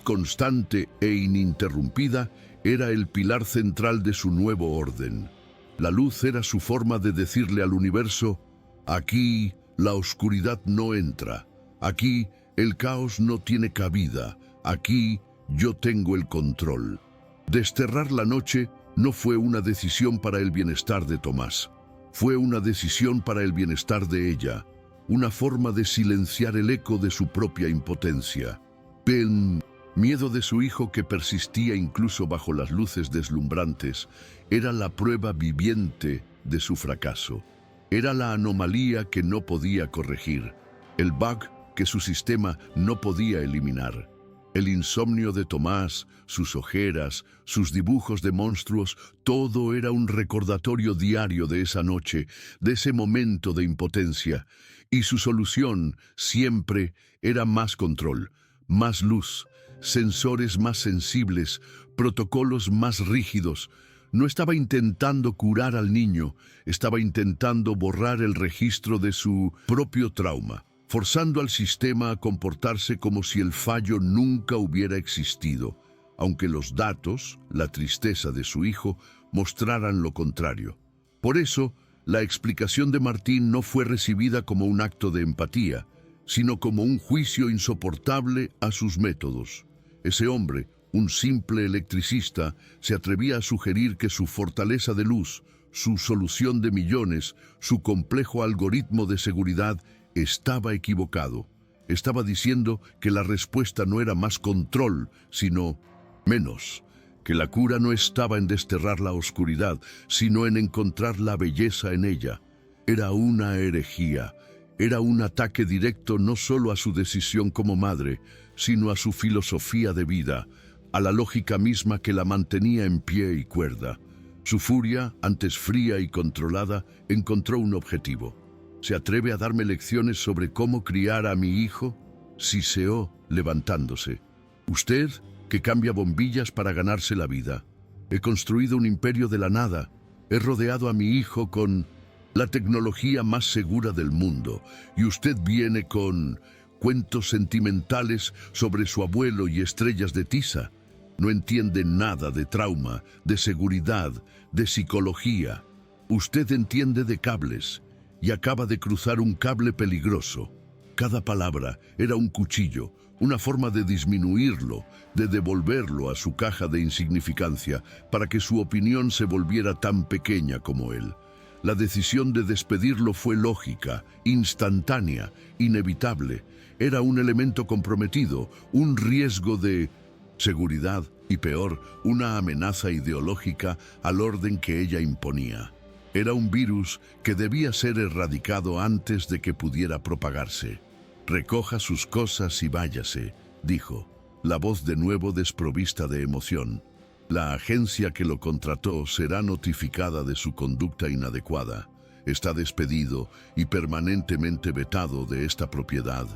constante e ininterrumpida, era el pilar central de su nuevo orden. La luz era su forma de decirle al universo: aquí la oscuridad no entra, aquí el caos no tiene cabida, aquí yo tengo el control. Desterrar la noche no fue una decisión para el bienestar de Tomás, fue una decisión para el bienestar de ella, una forma de silenciar el eco de su propia impotencia. El miedo de su hijo, que persistía incluso bajo las luces deslumbrantes, era la prueba viviente de su fracaso. Era la anomalía que no podía corregir, el bug que su sistema no podía eliminar. El insomnio de Tomás, sus ojeras, sus dibujos de monstruos, todo era un recordatorio diario de esa noche, de ese momento de impotencia. Y su solución siempre era más control, más luz, sensores más sensibles, protocolos más rígidos. No estaba intentando curar al niño, estaba intentando borrar el registro de su propio trauma, forzando al sistema a comportarse como si el fallo nunca hubiera existido. aunque los datos, la tristeza de su hijo, mostraran lo contrario. Por eso, la explicación de Martín no fue recibida como un acto de empatía, sino como un juicio insoportable a sus métodos. Ese hombre, un simple electricista, se atrevía a sugerir que su fortaleza de luz, su solución de millones, su complejo algoritmo de seguridad estaba equivocado. Estaba diciendo que la respuesta no era más control, sino menos. Que la cura no estaba en desterrar la oscuridad, sino en encontrar la belleza en ella. Era una herejía. Era un ataque directo no solo a su decisión como madre, sino a su filosofía de vida, a la lógica misma que la mantenía en pie y cuerda. Su furia, antes fría y controlada, encontró un objetivo. ¿Se atreve a darme lecciones sobre cómo criar a mi hijo? Siseó, levantándose. Usted, que cambia bombillas para ganarse la vida. He construido un imperio de la nada. He rodeado a mi hijo con la tecnología más segura del mundo. Y usted viene con cuentos sentimentales sobre su abuelo y estrellas de tiza. No entiende nada de trauma, de seguridad, de psicología. Usted entiende de cables y acaba de cruzar un cable peligroso. Cada palabra era un cuchillo, una forma de disminuirlo, de devolverlo a su caja de insignificancia para que su opinión se volviera tan pequeña como él. La decisión de despedirlo fue lógica, instantánea, inevitable. Era un elemento comprometido, un riesgo de seguridad y, peor, una amenaza ideológica al orden que ella imponía. Era un virus que debía ser erradicado antes de que pudiera propagarse. «Recoja sus cosas y váyase», dijo, la voz de nuevo desprovista de emoción. «La agencia que lo contrató será notificada de su conducta inadecuada. Está despedido y permanentemente vetado de esta propiedad.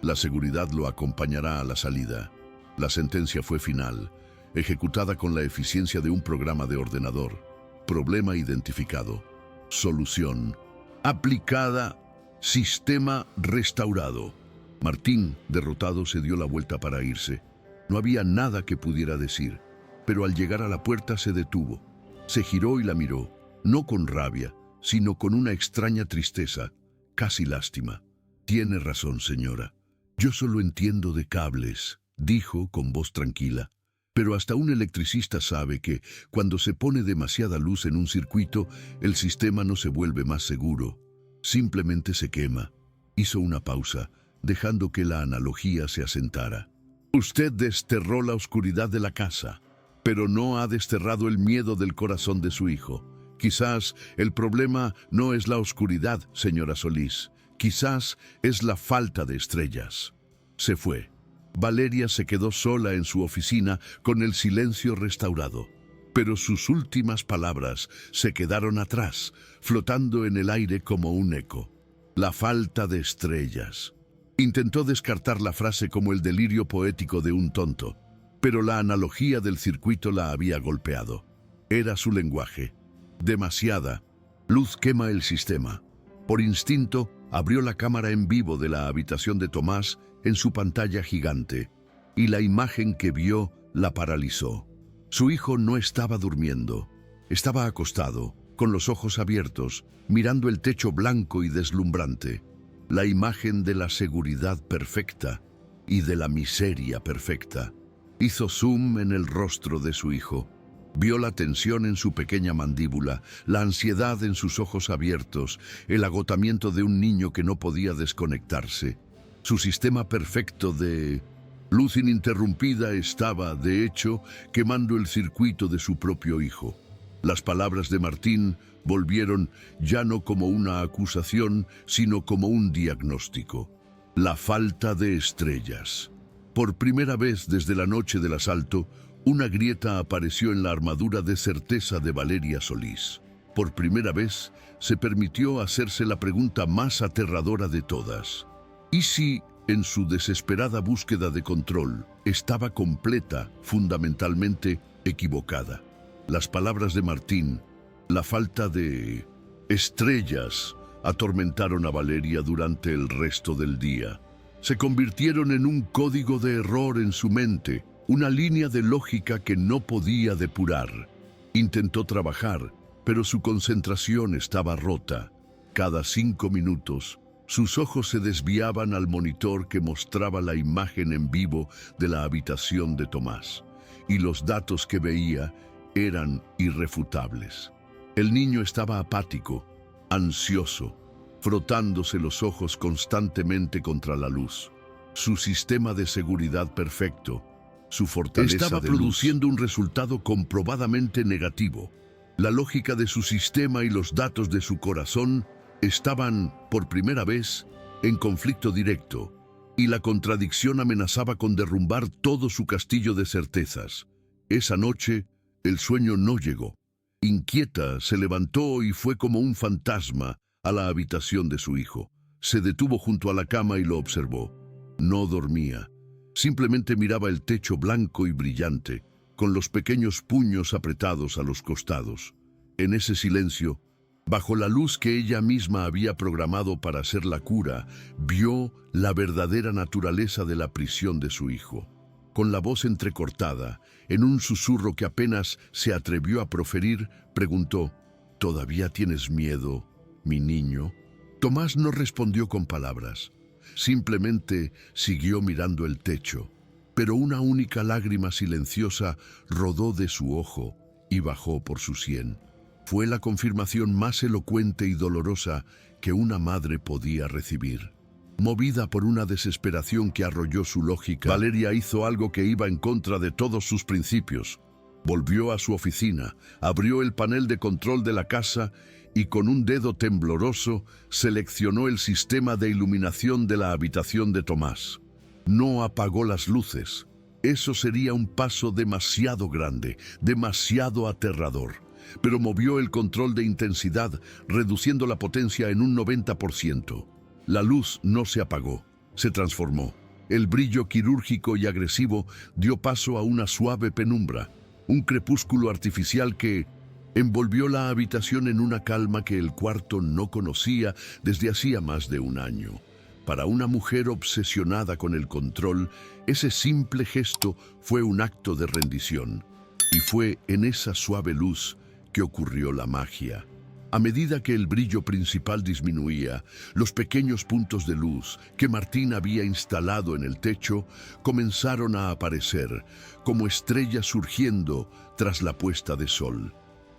La seguridad lo acompañará a la salida». La sentencia fue final, ejecutada con la eficiencia de un programa de ordenador. Problema identificado. Solución aplicada. Sistema restaurado. Martín, derrotado, se dio la vuelta para irse. No había nada que pudiera decir, pero al llegar a la puerta se detuvo. Se giró y la miró, no con rabia, sino con una extraña tristeza, casi lástima. «Tiene razón, señora. Yo solo entiendo de cables», dijo con voz tranquila. Pero hasta un electricista sabe que, cuando se pone demasiada luz en un circuito, el sistema no se vuelve más seguro. Simplemente se quema. Hizo una pausa, dejando que la analogía se asentara. «Usted desterró la oscuridad de la casa, pero no ha desterrado el miedo del corazón de su hijo. Quizás el problema no es la oscuridad, señora Solís. Quizás es la falta de estrellas». Se fue. Valeria se quedó sola en su oficina con el silencio restaurado. Pero sus últimas palabras se quedaron atrás, flotando en el aire como un eco. La falta de estrellas. Intentó descartar la frase como el delirio poético de un tonto, pero la analogía del circuito la había golpeado. Era su lenguaje. Demasiada luz quema el sistema. Por instinto, abrió la cámara en vivo de la habitación de Tomás en su pantalla gigante, y la imagen que vio la paralizó. Su hijo no estaba durmiendo. Estaba acostado, con los ojos abiertos, mirando el techo blanco y deslumbrante. La imagen de la seguridad perfecta y de la miseria perfecta. Hizo zoom en el rostro de su hijo. Vio la tensión en su pequeña mandíbula, la ansiedad en sus ojos abiertos, el agotamiento de un niño que no podía desconectarse. Su sistema perfecto de luz ininterrumpida estaba, de hecho, quemando el circuito de su propio hijo. Las palabras de Martín volvieron ya no como una acusación, sino como un diagnóstico. La falta de estrellas. Por primera vez desde la noche del asalto, una grieta apareció en la armadura de certeza de Valeria Solís. Por primera vez, se permitió hacerse la pregunta más aterradora de todas. ¿Y si, en su desesperada búsqueda de control, estaba completa, fundamentalmente equivocada? Las palabras de Martín, la falta de estrellas, atormentaron a Valeria durante el resto del día. Se convirtieron en un código de error en su mente, Una línea de lógica que no podía depurar. Intentó trabajar, pero su concentración estaba rota. Cada 5 minutos, sus ojos se desviaban al monitor que mostraba la imagen en vivo de la habitación de Tomás, y los datos que veía eran irrefutables. El niño estaba apático, ansioso, frotándose los ojos constantemente contra la luz. Su sistema de seguridad perfecto, su fortaleza estaba produciendo un resultado comprobadamente negativo. La lógica de su sistema y los datos de su corazón estaban, por primera vez, en conflicto directo, y la contradicción amenazaba con derrumbar todo su castillo de certezas. Esa noche, el sueño no llegó. Inquieta, se levantó y fue como un fantasma a la habitación de su hijo. Se detuvo junto a la cama y lo observó. No dormía. Simplemente miraba el techo blanco y brillante, con los pequeños puños apretados a los costados. En ese silencio, bajo la luz que ella misma había programado para hacer la cura, vio la verdadera naturaleza de la prisión de su hijo. Con la voz entrecortada, en un susurro que apenas se atrevió a proferir, preguntó: ¿Todavía tienes miedo, mi niño? Tomás no respondió con palabras. Simplemente siguió mirando el techo, pero una única lágrima silenciosa rodó de su ojo y bajó por su sien. Fue la confirmación más elocuente y dolorosa que una madre podía recibir. Movida por una desesperación que arrolló su lógica, Valeria hizo algo que iba en contra de todos sus principios. Volvió a su oficina, abrió el panel de control de la casa y con un dedo tembloroso seleccionó el sistema de iluminación de la habitación de Tomás. No apagó las luces. Eso sería un paso demasiado grande, demasiado aterrador. Pero movió el control de intensidad, reduciendo la potencia en un 90%. La luz no se apagó, se transformó. El brillo quirúrgico y agresivo dio paso a una suave penumbra, un crepúsculo artificial que envolvió la habitación en una calma que el cuarto no conocía desde hacía más de un año. Para una mujer obsesionada con el control, ese simple gesto fue un acto de rendición. Y fue en esa suave luz que ocurrió la magia. A medida que el brillo principal disminuía, los pequeños puntos de luz que Martín había instalado en el techo comenzaron a aparecer, como estrellas surgiendo tras la puesta de sol.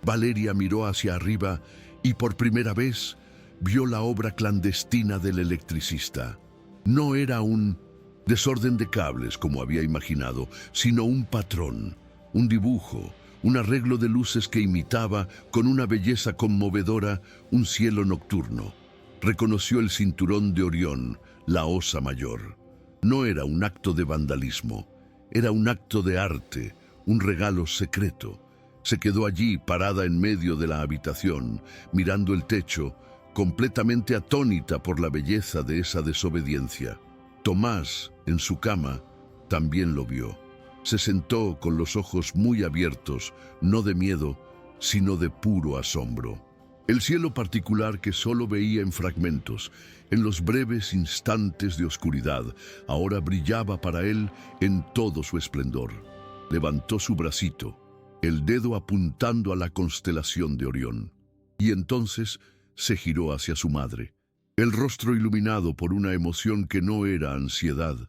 Valeria miró hacia arriba y por primera vez vio la obra clandestina del electricista. No era un desorden de cables como había imaginado, sino un patrón, un dibujo, un arreglo de luces que imitaba, con una belleza conmovedora, un cielo nocturno. Reconoció el cinturón de Orión, la Osa Mayor. No era un acto de vandalismo, era un acto de arte, un regalo secreto. Se quedó allí, parada en medio de la habitación, mirando el techo, completamente atónita por la belleza de esa desobediencia. Tomás, en su cama, también lo vio. Se sentó con los ojos muy abiertos, no de miedo, sino de puro asombro. El cielo particular que solo veía en fragmentos, en los breves instantes de oscuridad, ahora brillaba para él en todo su esplendor. Levantó su bracito, el dedo apuntando a la constelación de Orión, y entonces se giró hacia su madre, el rostro iluminado por una emoción que no era ansiedad,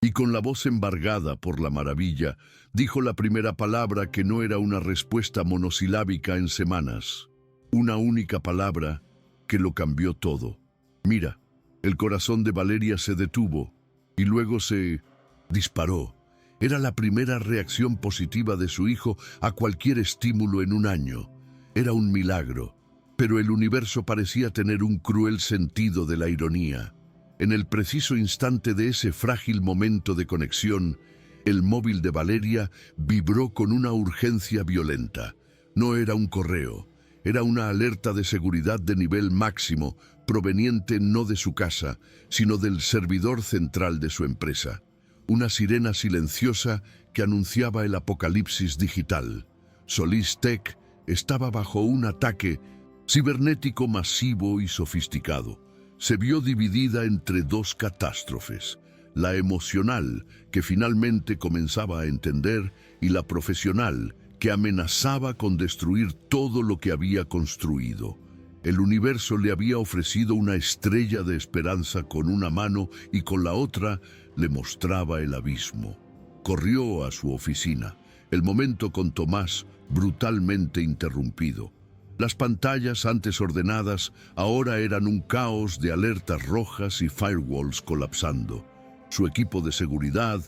y con la voz embargada por la maravilla, dijo la primera palabra que no era una respuesta monosilábica en semanas. Una única palabra que lo cambió todo. Mira, el corazón de Valeria se detuvo y luego se disparó. Era la primera reacción positiva de su hijo a cualquier estímulo en un año. Era un milagro, pero el universo parecía tener un cruel sentido de la ironía. En el preciso instante de ese frágil momento de conexión, el móvil de Valeria vibró con una urgencia violenta. No era un correo, era una alerta de seguridad de nivel máximo, proveniente no de su casa, sino del servidor central de su empresa. Una sirena silenciosa que anunciaba el apocalipsis digital. Solís Tech estaba bajo un ataque cibernético masivo y sofisticado. Se vio dividida entre dos catástrofes: la emocional, que finalmente comenzaba a entender, y la profesional, que amenazaba con destruir todo lo que había construido. El universo le había ofrecido una estrella de esperanza con una mano y con la otra le mostraba el abismo. Corrió a su oficina, el momento con Tomás brutalmente interrumpido. Las pantallas antes ordenadas ahora eran un caos de alertas rojas y firewalls colapsando. Su equipo de seguridad,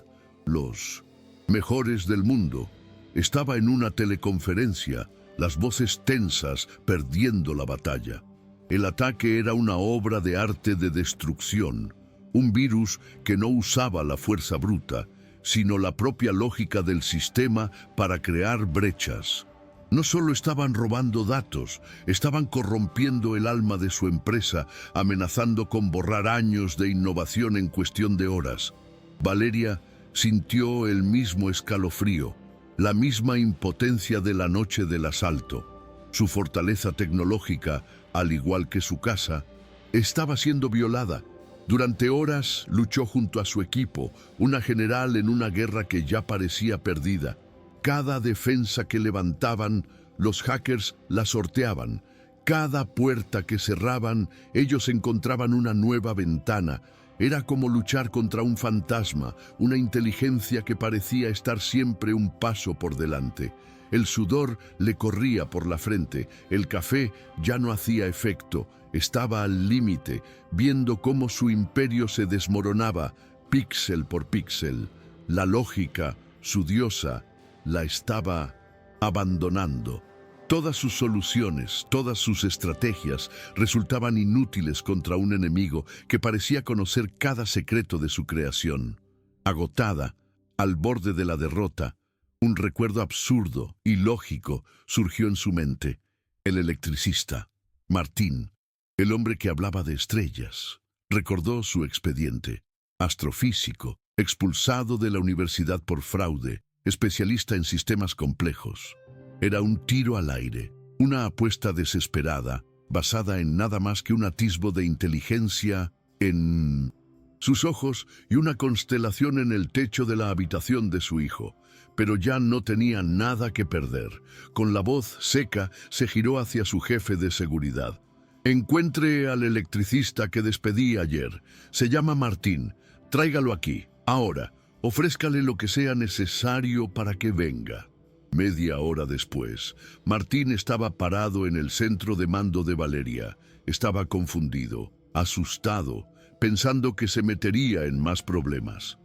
los mejores del mundo, estaba en una teleconferencia, las voces tensas, perdiendo la batalla. El ataque era una obra de arte de destrucción, un virus que no usaba la fuerza bruta, sino la propia lógica del sistema para crear brechas. No solo estaban robando datos, estaban corrompiendo el alma de su empresa, amenazando con borrar años de innovación en cuestión de horas. Valeria sintió el mismo escalofrío, la misma impotencia de la noche del asalto. Su fortaleza tecnológica, al igual que su casa, estaba siendo violada. Durante horas luchó junto a su equipo, una general en una guerra que ya parecía perdida. Cada defensa que levantaban, los hackers la sorteaban. Cada puerta que cerraban, ellos encontraban una nueva ventana. Era como luchar contra un fantasma, una inteligencia que parecía estar siempre un paso por delante. El sudor le corría por la frente, el café ya no hacía efecto, estaba al límite, viendo cómo su imperio se desmoronaba, píxel por píxel. La lógica, su diosa, la estaba abandonando. Todas sus soluciones, todas sus estrategias resultaban inútiles contra un enemigo que parecía conocer cada secreto de su creación. Agotada, al borde de la derrota, un recuerdo absurdo y lógico surgió en su mente. El electricista, Martín, el hombre que hablaba de estrellas. Recordó su expediente. Astrofísico, expulsado de la universidad por fraude, especialista en sistemas complejos. Era un tiro al aire, una apuesta desesperada, basada en nada más que un atisbo de inteligencia en sus ojos y una constelación en el techo de la habitación de su hijo. Pero ya no tenía nada que perder. Con la voz seca, se giró hacia su jefe de seguridad. Encuentre al electricista que despedí ayer. Se llama Martín. Tráigalo aquí, ahora. Ofrézcale lo que sea necesario para que venga. Media hora después, Martín estaba parado en el centro de mando de Valeria. Estaba confundido, asustado, pensando que se metería en más problemas.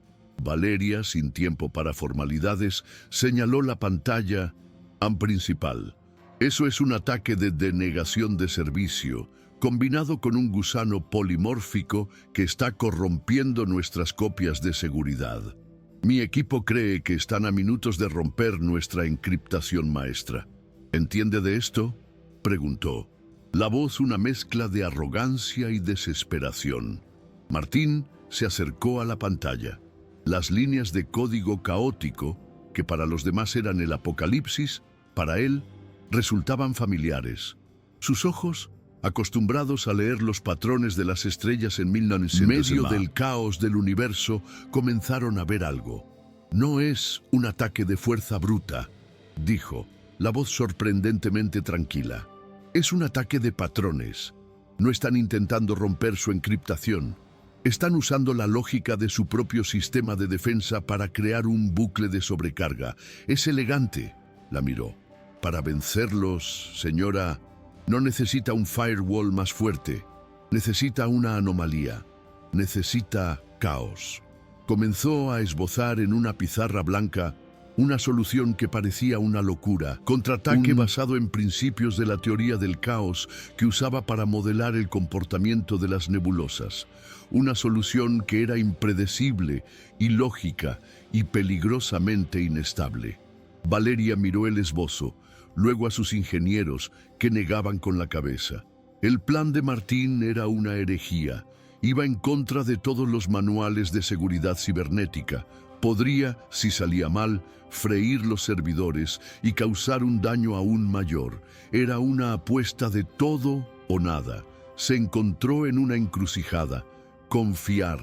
Valeria, sin tiempo para formalidades, señaló la pantalla principal. Eso es un ataque de denegación de servicio, combinado con un gusano polimórfico que está corrompiendo nuestras copias de seguridad. Mi equipo cree que están a minutos de romper nuestra encriptación maestra. ¿Entiende de esto?, preguntó. La voz una mezcla de arrogancia y desesperación. Martín se acercó a la pantalla. Las líneas de código caótico, que para los demás eran el apocalipsis, para él resultaban familiares. Sus ojos, acostumbrados a leer los patrones de las estrellas en medio del caos del universo, comenzaron a ver algo. No es un ataque de fuerza bruta, dijo, la voz sorprendentemente tranquila. Es un ataque de patrones. No están intentando romper su encriptación. Están usando la lógica de su propio sistema de defensa para crear un bucle de sobrecarga. Es elegante, la miró. Para vencerlos, señora, no necesita un firewall más fuerte. Necesita una anomalía. Necesita caos. Comenzó a esbozar en una pizarra blanca una solución que parecía una locura, contraataque basado en principios de la teoría del caos que usaba para modelar el comportamiento de las nebulosas. Una solución que era impredecible, ilógica y peligrosamente inestable. Valeria miró el esbozo, luego a sus ingenieros, que negaban con la cabeza. El plan de Martín era una herejía. Iba en contra de todos los manuales de seguridad cibernética. Podría, si salía mal, freír los servidores y causar un daño aún mayor. Era una apuesta de todo o nada. Se encontró en una encrucijada. Confiar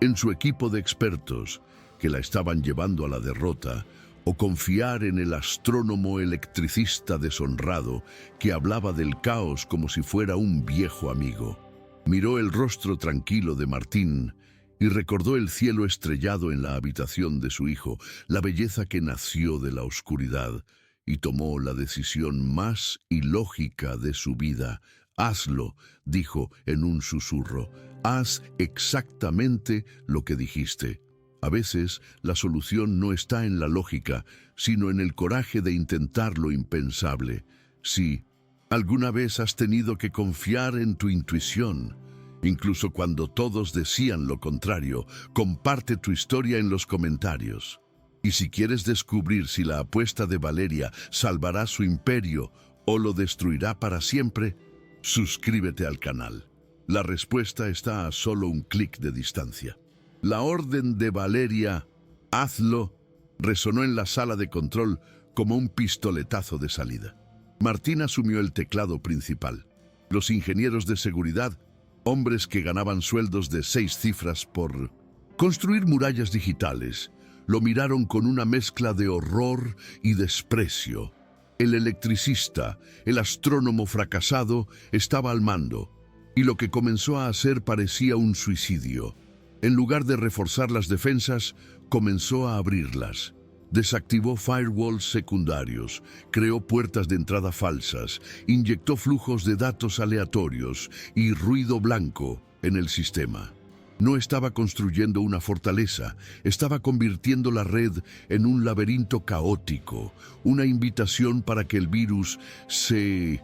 en su equipo de expertos que la estaban llevando a la derrota, o confiar en el astrónomo electricista deshonrado que hablaba del caos como si fuera un viejo amigo. Miró el rostro tranquilo de Martín y recordó el cielo estrellado en la habitación de su hijo, la belleza que nació de la oscuridad, y tomó la decisión más ilógica de su vida. «Hazlo», dijo en un susurro. «Haz exactamente lo que dijiste». A veces, la solución no está en la lógica, sino en el coraje de intentar lo impensable. Sí, alguna vez has tenido que confiar en tu intuición, incluso cuando todos decían lo contrario. Comparte tu historia en los comentarios. Y si quieres descubrir si la apuesta de Valeria salvará su imperio o lo destruirá para siempre, suscríbete al canal. La respuesta está a solo un clic de distancia. La orden de Valeria, «hazlo», resonó en la sala de control como un pistoletazo de salida. Martín asumió el teclado principal. Los ingenieros de seguridad, hombres que ganaban sueldos de 6 cifras por construir murallas digitales, lo miraron con una mezcla de horror y desprecio. El electricista, el astrónomo fracasado, estaba al mando, y lo que comenzó a hacer parecía un suicidio. En lugar de reforzar las defensas, comenzó a abrirlas. Desactivó firewalls secundarios, creó puertas de entrada falsas, inyectó flujos de datos aleatorios y ruido blanco en el sistema. No estaba construyendo una fortaleza, estaba convirtiendo la red en un laberinto caótico, una invitación para que el virus se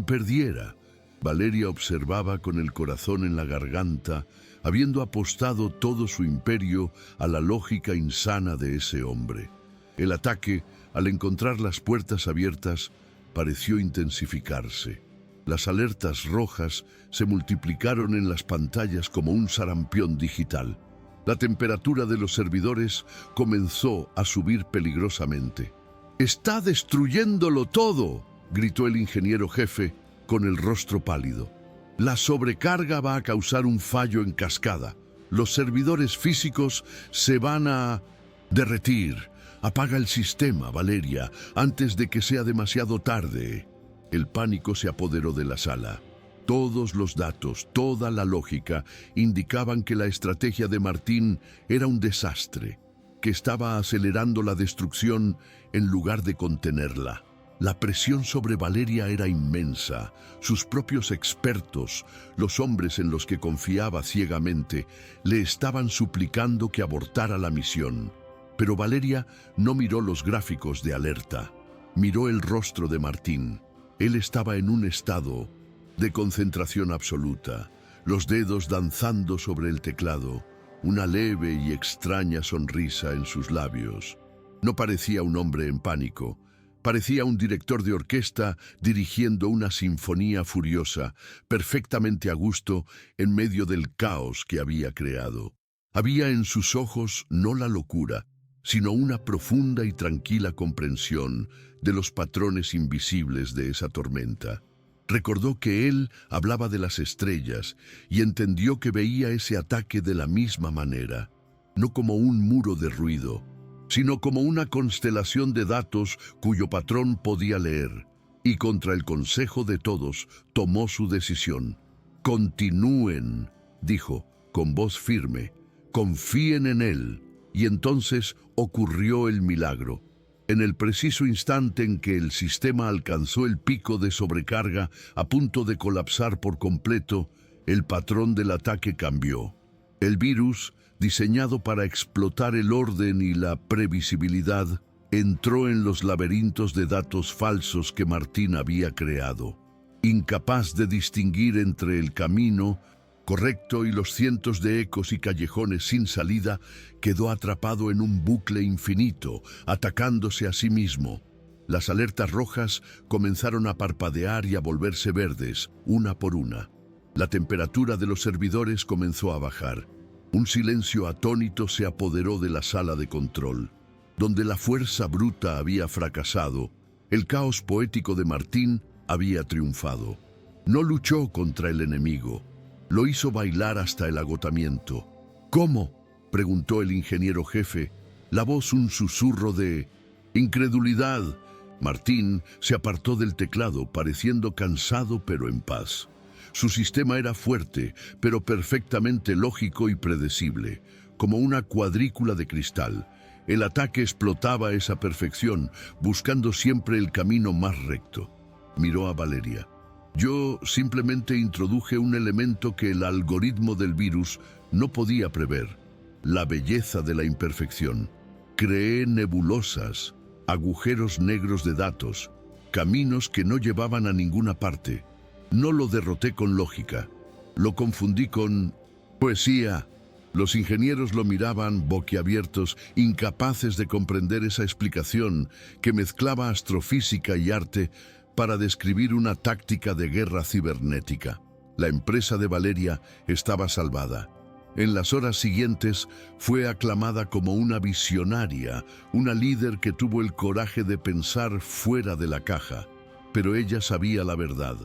perdiera. Valeria observaba con el corazón en la garganta, habiendo apostado todo su imperio a la lógica insana de ese hombre. El ataque, al encontrar las puertas abiertas, pareció intensificarse. Las alertas rojas se multiplicaron en las pantallas como un sarampión digital. La temperatura de los servidores comenzó a subir peligrosamente. «¡Está destruyéndolo todo!», gritó el ingeniero jefe con el rostro pálido. «La sobrecarga va a causar un fallo en cascada. Los servidores físicos se van a derretir. Apaga el sistema, Valeria, antes de que sea demasiado tarde». El pánico se apoderó de la sala. Todos los datos, toda la lógica, indicaban que la estrategia de Martín era un desastre, que estaba acelerando la destrucción en lugar de contenerla. La presión sobre Valeria era inmensa. Sus propios expertos, los hombres en los que confiaba ciegamente, le estaban suplicando que abortara la misión. Pero Valeria no miró los gráficos de alerta. Miró el rostro de Martín. Él estaba en un estado de concentración absoluta, los dedos danzando sobre el teclado, una leve y extraña sonrisa en sus labios. No parecía un hombre en pánico. Parecía un director de orquesta dirigiendo una sinfonía furiosa, perfectamente a gusto en medio del caos que había creado. Había en sus ojos no la locura, sino una profunda y tranquila comprensión de los patrones invisibles de esa tormenta. Recordó que él hablaba de las estrellas y entendió que veía ese ataque de la misma manera, no como un muro de ruido, sino como una constelación de datos cuyo patrón podía leer, y contra el consejo de todos tomó su decisión. «Continúen», dijo con voz firme, «confíen en él». Y entonces ocurrió el milagro. En el preciso instante en que el sistema alcanzó el pico de sobrecarga, a punto de colapsar por completo, el patrón del ataque cambió. El virus, diseñado para explotar el orden y la previsibilidad, entró en los laberintos de datos falsos que Martín había creado. Incapaz de distinguir entre el camino correcto y los cientos de ecos y callejones sin salida, quedó atrapado en un bucle infinito, atacándose a sí mismo. Las alertas rojas comenzaron a parpadear y a volverse verdes, una por una. La temperatura de los servidores comenzó a bajar. Un silencio atónito se apoderó de la sala de control. Donde la fuerza bruta había fracasado, el caos poético de Martín había triunfado. No luchó contra el enemigo. Lo hizo bailar hasta el agotamiento. ¿Cómo?, preguntó el ingeniero jefe, la voz un susurro de incredulidad. Martín se apartó del teclado, pareciendo cansado pero en paz. Su sistema era fuerte, pero perfectamente lógico y predecible, como una cuadrícula de cristal. El ataque explotaba a esa perfección, buscando siempre el camino más recto. Miró a Valeria. Yo simplemente introduje un elemento que el algoritmo del virus no podía prever: la belleza de la imperfección. Creé nebulosas, agujeros negros de datos, caminos que no llevaban a ninguna parte. No lo derroté con lógica, lo confundí con poesía. Los ingenieros lo miraban boquiabiertos, incapaces de comprender esa explicación que mezclaba astrofísica y arte para describir una táctica de guerra cibernética. La empresa de Valeria estaba salvada. En las horas siguientes fue aclamada como una visionaria, una líder que tuvo el coraje de pensar fuera de la caja. Pero ella sabía la verdad.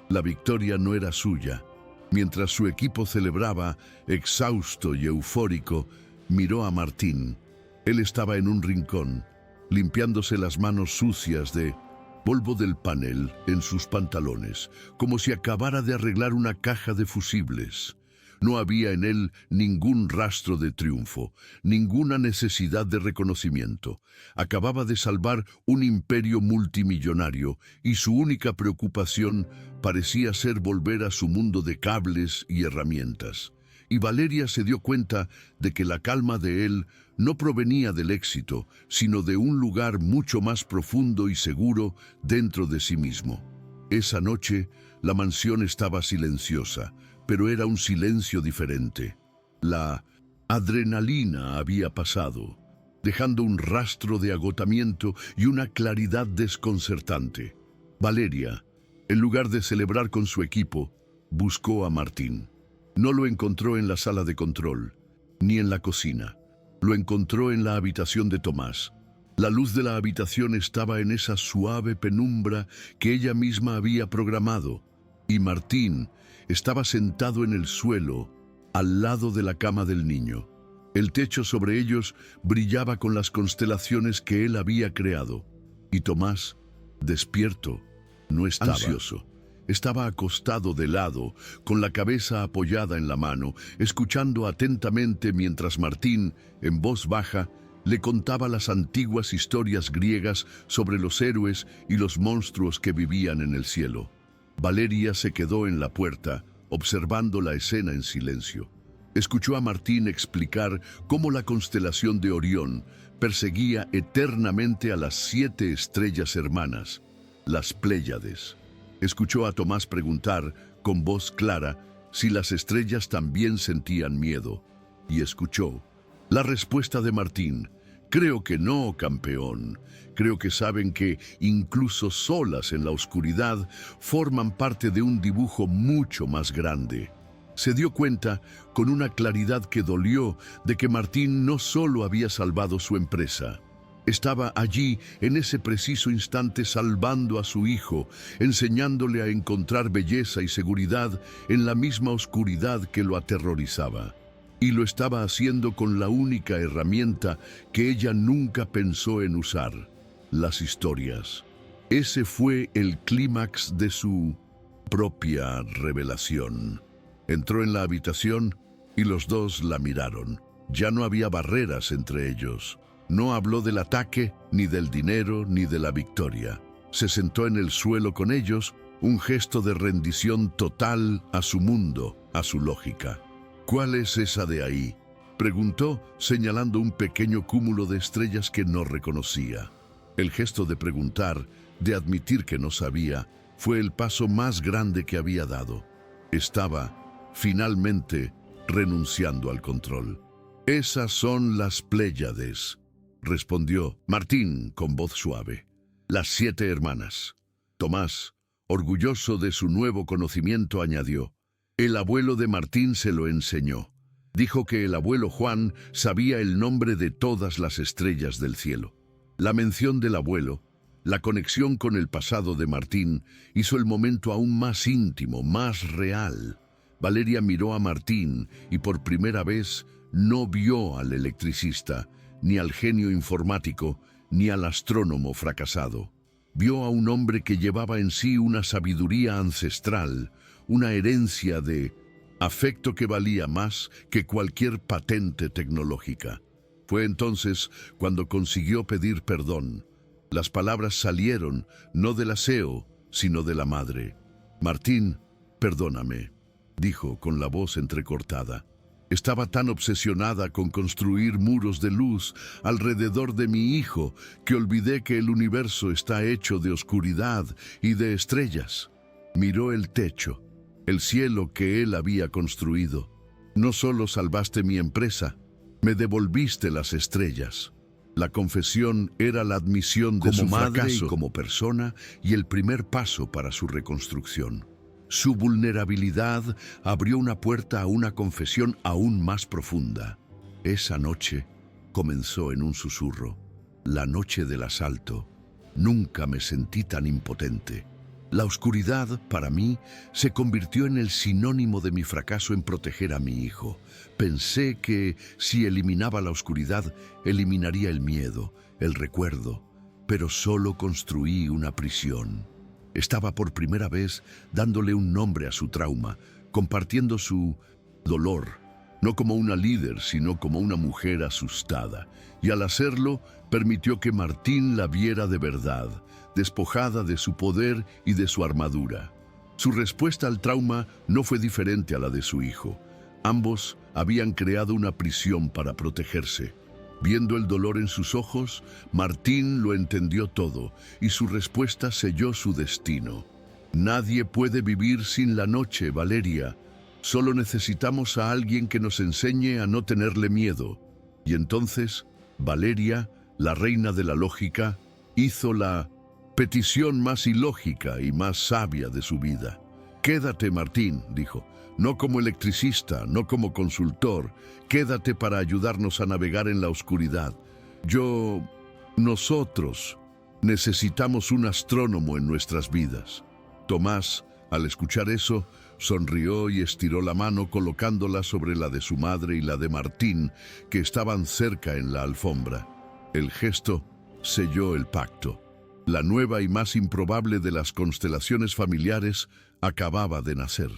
La victoria no era suya. Mientras su equipo celebraba, exhausto y eufórico, miró a Martín. Él estaba en un rincón, limpiándose las manos sucias de polvo del panel en sus pantalones, como si acabara de arreglar una caja de fusibles. No había en él ningún rastro de triunfo, ninguna necesidad de reconocimiento. Acababa de salvar un imperio multimillonario y su única preocupación parecía ser volver a su mundo de cables y herramientas. Y Valeria se dio cuenta de que la calma de él no provenía del éxito, sino de un lugar mucho más profundo y seguro dentro de sí mismo. Esa noche, la mansión estaba silenciosa, pero era un silencio diferente. La adrenalina había pasado, dejando un rastro de agotamiento y una claridad desconcertante. Valeria, en lugar de celebrar con su equipo, buscó a Martín. No lo encontró en la sala de control, ni en la cocina. Lo encontró en la habitación de Tomás. La luz de la habitación estaba en esa suave penumbra que ella misma había programado, y Martín estaba sentado en el suelo, al lado de la cama del niño. El techo sobre ellos brillaba con las constelaciones que él había creado. Y Tomás, despierto, no estaba ansioso. Estaba acostado de lado, con la cabeza apoyada en la mano, escuchando atentamente mientras Martín, en voz baja, le contaba las antiguas historias griegas sobre los héroes y los monstruos que vivían en el cielo. Valeria se quedó en la puerta, observando la escena en silencio. Escuchó a Martín explicar cómo la constelación de Orión perseguía eternamente a las 7 estrellas hermanas, las Pléyades. Escuchó a Tomás preguntar, con voz clara, si las estrellas también sentían miedo. Y escuchó la respuesta de Martín: creo que no, campeón. Creo que saben que, incluso solas en la oscuridad, forman parte de un dibujo mucho más grande. Se dio cuenta, con una claridad que dolió, de que Martín no solo había salvado su empresa. Estaba allí, en ese preciso instante, salvando a su hijo, enseñándole a encontrar belleza y seguridad en la misma oscuridad que lo aterrorizaba. Y lo estaba haciendo con la única herramienta que ella nunca pensó en usar: las historias. Ese fue el clímax de su propia revelación. Entró en la habitación y los dos la miraron. Ya no había barreras entre ellos. No habló del ataque, ni del dinero, ni de la victoria. Se sentó en el suelo con ellos, un gesto de rendición total a su mundo, a su lógica. ¿Cuál es esa de ahí?, preguntó, señalando un pequeño cúmulo de estrellas que no reconocía. El gesto de preguntar, de admitir que no sabía, fue el paso más grande que había dado. Estaba, finalmente, renunciando al control. Esas son las Pléyades, respondió Martín con voz suave. Las 7 hermanas. Tomás, orgulloso de su nuevo conocimiento, añadió: el abuelo de Martín se lo enseñó. Dijo que el abuelo Juan sabía el nombre de todas las estrellas del cielo. La mención del abuelo, la conexión con el pasado de Martín, hizo el momento aún más íntimo, más real. Valeria miró a Martín y por primera vez no vio al electricista, ni al genio informático, ni al astrónomo fracasado. Vio a un hombre que llevaba en sí una sabiduría ancestral, una herencia de afecto que valía más que cualquier patente tecnológica. Fue entonces cuando consiguió pedir perdón. Las palabras salieron no del aseo, sino de la madre. «Martín, perdóname», dijo con la voz entrecortada. «Estaba tan obsesionada con construir muros de luz alrededor de mi hijo que olvidé que el universo está hecho de oscuridad y de estrellas». Miró el techo, el cielo que él había construido. «No solo salvaste mi empresa, me devolviste las estrellas». La confesión era la admisión de su fracaso como persona y el primer paso para su reconstrucción. Su vulnerabilidad abrió una puerta a una confesión aún más profunda. Esa noche comenzó en un susurro. La noche del asalto. Nunca me sentí tan impotente. La oscuridad, para mí, se convirtió en el sinónimo de mi fracaso en proteger a mi hijo. Pensé que si eliminaba la oscuridad, eliminaría el miedo, el recuerdo, pero solo construí una prisión. Estaba por primera vez dándole un nombre a su trauma, compartiendo su dolor, no como una líder, sino como una mujer asustada. Y al hacerlo, permitió que Martín la viera de verdad, despojada de su poder y de su armadura. Su respuesta al trauma no fue diferente a la de su hijo. Ambos habían creado una prisión para protegerse. Viendo el dolor en sus ojos, Martín lo entendió todo y su respuesta selló su destino. «Nadie puede vivir sin la noche, Valeria. Solo necesitamos a alguien que nos enseñe a no tenerle miedo». Y entonces, Valeria, la reina de la lógica, hizo la petición más ilógica y más sabia de su vida. «Quédate, Martín», dijo, «no como electricista, no como consultor. Quédate para ayudarnos a navegar en la oscuridad. Nosotros necesitamos un astrónomo en nuestras vidas». Tomás, al escuchar eso, sonrió y estiró la mano colocándola sobre la de su madre y la de Martín, que estaban cerca en la alfombra. El gesto selló el pacto. La nueva y más improbable de las constelaciones familiares acababa de nacer.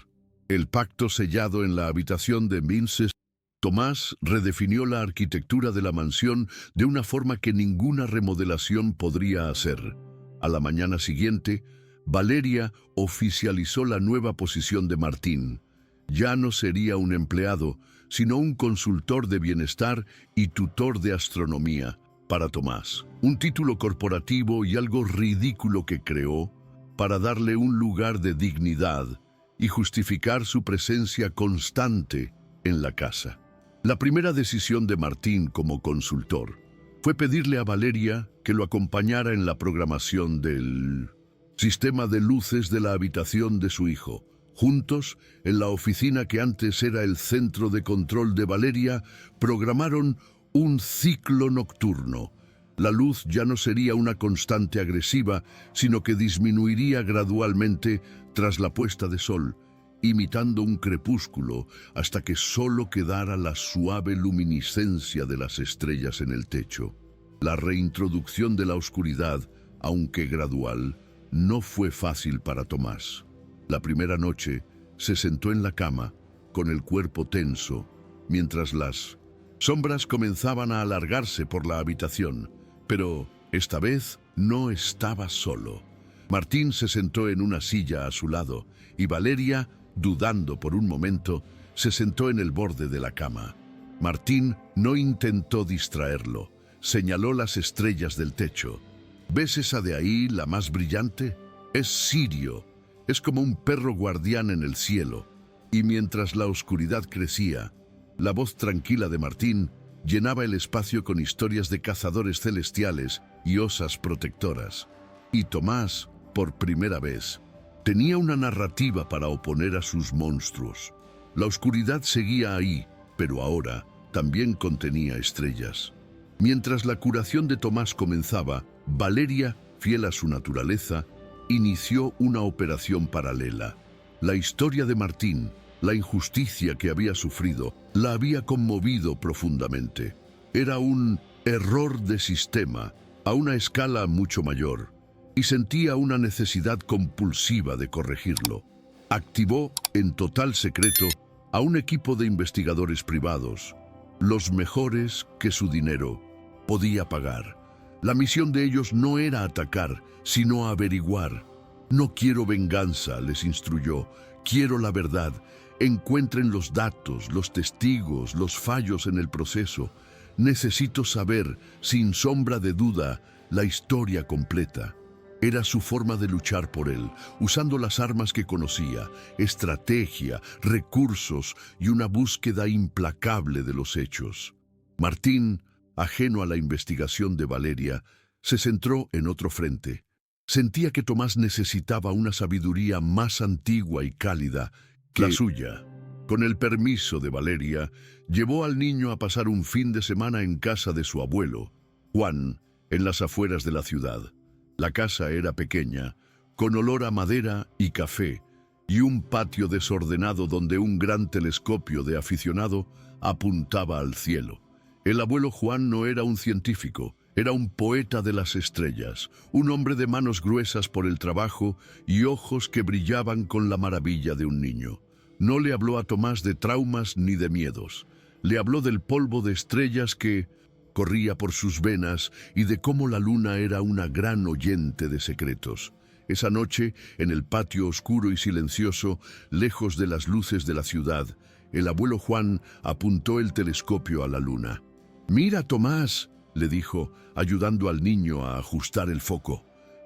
El pacto sellado en la habitación de Vinces. Tomás redefinió la arquitectura de la mansión de una forma que ninguna remodelación podría hacer. A la mañana siguiente, Valeria oficializó la nueva posición de Martín. Ya no sería un empleado, sino un consultor de bienestar y tutor de astronomía para Tomás. Un título corporativo y algo ridículo que creó para darle un lugar de dignidad y justificar su presencia constante en la casa. La primera decisión de Martín como consultor fue pedirle a Valeria que lo acompañara en la programación del sistema de luces de la habitación de su hijo. Juntos, en la oficina que antes era el centro de control de Valeria, programaron un ciclo nocturno. La luz ya no sería una constante agresiva, sino que disminuiría gradualmente tras la puesta de sol, imitando un crepúsculo hasta que solo quedara la suave luminiscencia de las estrellas en el techo. La reintroducción de la oscuridad, aunque gradual, no fue fácil para Tomás. La primera noche se sentó en la cama, con el cuerpo tenso, mientras las sombras comenzaban a alargarse por la habitación. Pero esta vez no estaba solo. Martín se sentó en una silla a su lado y Valeria, dudando por un momento, se sentó en el borde de la cama. Martín no intentó distraerlo. Señaló las estrellas del techo. ¿Ves esa de ahí, la más brillante? Es Sirio. Es como un perro guardián en el cielo. Y mientras la oscuridad crecía, la voz tranquila de Martín llenaba el espacio con historias de cazadores celestiales y osas protectoras. Y Tomás, por primera vez, tenía una narrativa para oponer a sus monstruos. La oscuridad seguía ahí, pero ahora también contenía estrellas. Mientras la curación de Tomás comenzaba, Valeria, fiel a su naturaleza, inició una operación paralela. La historia de Martín, La injusticia que había sufrido la había conmovido profundamente. Era un error de sistema a una escala mucho mayor y sentía una necesidad compulsiva de corregirlo. Activó en total secreto a un equipo de investigadores privados, los mejores que su dinero podía pagar. La misión de ellos no era atacar, sino averiguar. No quiero venganza, les instruyó, quiero la verdad. Encuentren los datos, los testigos, los fallos en el proceso. Necesito saber, sin sombra de duda, la historia completa. Era su forma de luchar por él, usando las armas que conocía, estrategia, recursos y una búsqueda implacable de los hechos. Martín, ajeno a la investigación de Valeria, se centró en otro frente. Sentía que Tomás necesitaba una sabiduría más antigua y cálida que la suya. Con el permiso de Valeria, llevó al niño a pasar un fin de semana en casa de su abuelo, Juan, en las afueras de la ciudad. La casa era pequeña, con olor a madera y café, y un patio desordenado donde un gran telescopio de aficionado apuntaba al cielo. El abuelo Juan no era un científico, era un poeta de las estrellas, un hombre de manos gruesas por el trabajo y ojos que brillaban con la maravilla de un niño. No le habló a Tomás de traumas ni de miedos. Le habló del polvo de estrellas que corría por sus venas y de cómo la luna era una gran oyente de secretos. Esa noche, en el patio oscuro y silencioso, lejos de las luces de la ciudad, el abuelo Juan apuntó el telescopio a la luna. «Mira, Tomás», le dijo, ayudando al niño a ajustar el foco.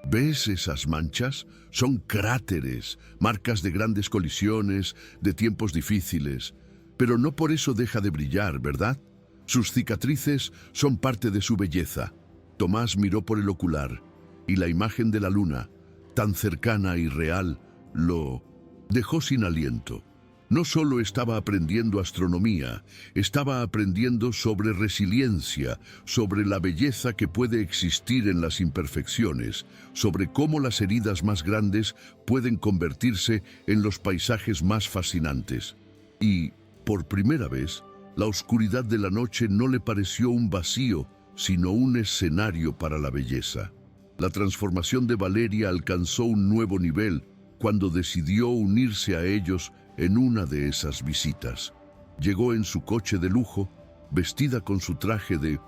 «¿Ves esas manchas? Son cráteres, marcas de grandes colisiones, de tiempos difíciles. Pero no por eso deja de brillar, ¿verdad? Sus cicatrices son parte de su belleza». Tomás miró por el ocular, y la imagen de la luna, tan cercana y real, lo dejó sin aliento. No solo estaba aprendiendo astronomía, estaba aprendiendo sobre resiliencia, sobre la belleza que puede existir en las imperfecciones, sobre cómo las heridas más grandes pueden convertirse en los paisajes más fascinantes. Y, por primera vez, la oscuridad de la noche no le pareció un vacío, sino un escenario para la belleza. La transformación de Valeria alcanzó un nuevo nivel cuando decidió unirse a ellos en una de esas visitas. Llegó en su coche de lujo, vestida con su traje de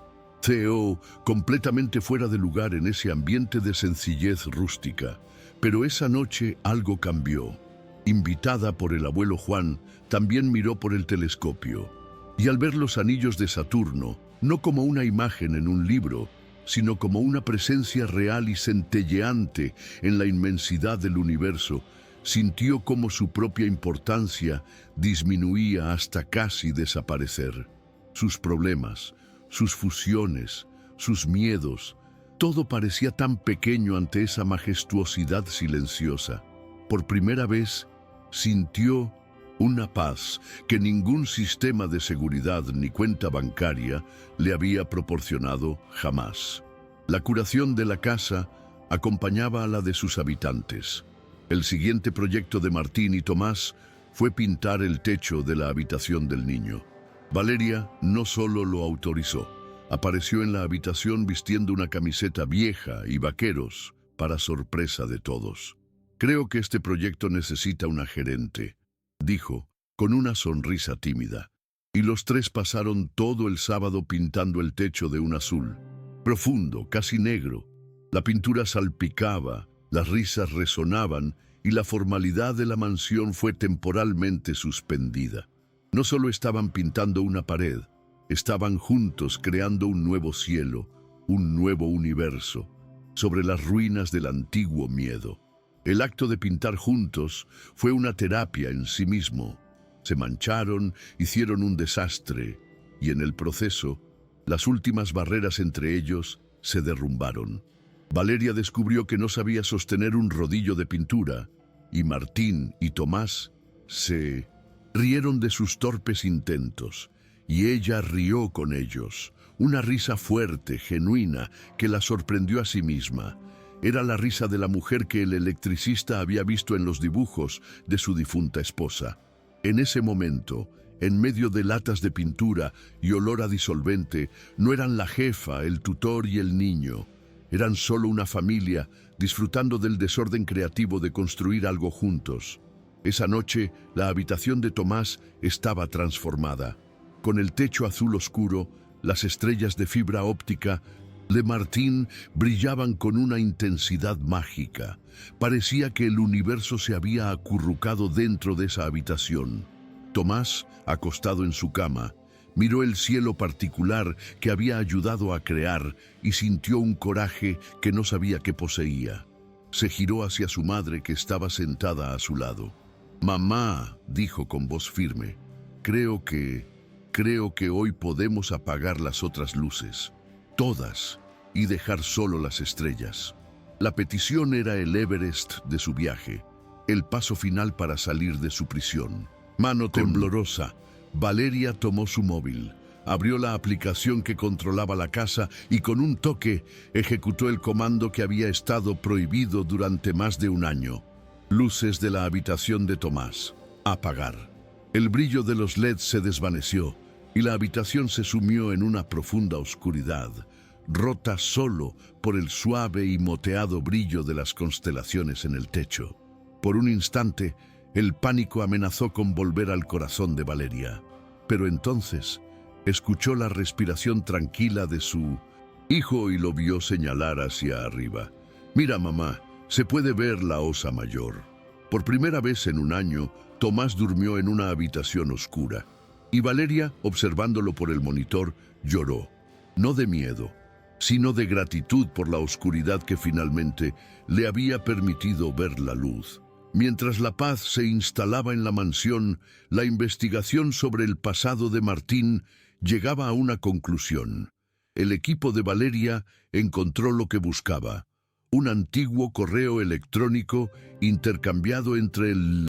CEO, completamente fuera de lugar en ese ambiente de sencillez rústica. Pero esa noche algo cambió. Invitada por el abuelo Juan, también miró por el telescopio. Y al ver los anillos de Saturno, no como una imagen en un libro, sino como una presencia real y centelleante en la inmensidad del universo, sintió cómo su propia importancia disminuía hasta casi desaparecer. Sus problemas, sus fusiones, sus miedos, todo parecía tan pequeño ante esa majestuosidad silenciosa. Por primera vez, sintió una paz que ningún sistema de seguridad ni cuenta bancaria le había proporcionado jamás. La curación de la casa acompañaba a la de sus habitantes. El siguiente proyecto de Martín y Tomás fue pintar el techo de la habitación del niño. Valeria no solo lo autorizó, apareció en la habitación vistiendo una camiseta vieja y vaqueros, para sorpresa de todos. «Creo que este proyecto necesita una gerente», dijo, con una sonrisa tímida. Y los tres pasaron todo el sábado pintando el techo de un azul profundo, casi negro. La pintura salpicaba, las risas resonaban y la formalidad de la mansión fue temporalmente suspendida. No solo estaban pintando una pared, estaban juntos creando un nuevo cielo, un nuevo universo, sobre las ruinas del antiguo miedo. El acto de pintar juntos fue una terapia en sí mismo. Se mancharon, hicieron un desastre, y en el proceso, las últimas barreras entre ellos se derrumbaron. Valeria descubrió que no sabía sostener un rodillo de pintura, y Martín y Tomás se rieron de sus torpes intentos, y ella rió con ellos, una risa fuerte, genuina, que la sorprendió a sí misma. Era la risa de la mujer que el electricista había visto en los dibujos de su difunta esposa. En ese momento, en medio de latas de pintura y olor a disolvente, no eran la jefa, el tutor y el niño. Eran solo una familia disfrutando del desorden creativo de construir algo juntos. Esa noche, la habitación de Tomás estaba transformada. Con el techo azul oscuro, las estrellas de fibra óptica de Martín brillaban con una intensidad mágica. Parecía que el universo se había acurrucado dentro de esa habitación. Tomás, acostado en su cama, miró el cielo particular que había ayudado a crear y sintió un coraje que no sabía que poseía. Se giró hacia su madre que estaba sentada a su lado. «Mamá», dijo con voz firme, creo que hoy podemos apagar las otras luces, todas, y dejar solo las estrellas». La petición era el Everest de su viaje, el paso final para salir de su prisión. Mano temblorosa, Valeria tomó su móvil, abrió la aplicación que controlaba la casa y con un toque ejecutó el comando que había estado prohibido durante más de un año. Luces de la habitación de Tomás. Apagar. El brillo de los LEDs se desvaneció y la habitación se sumió en una profunda oscuridad, rota solo por el suave y moteado brillo de las constelaciones en el techo. Por un instante, el pánico amenazó con volver al corazón de Valeria. Pero entonces, escuchó la respiración tranquila de su hijo y lo vio señalar hacia arriba. «Mira, mamá, se puede ver la Osa Mayor». Por primera vez en un año, Tomás durmió en una habitación oscura. Y Valeria, observándolo por el monitor, lloró. No de miedo, sino de gratitud por la oscuridad que finalmente le había permitido ver la luz. Mientras la paz se instalaba en la mansión, la investigación sobre el pasado de Martín llegaba a una conclusión. El equipo de Valeria encontró lo que buscaba: un antiguo correo electrónico intercambiado entre el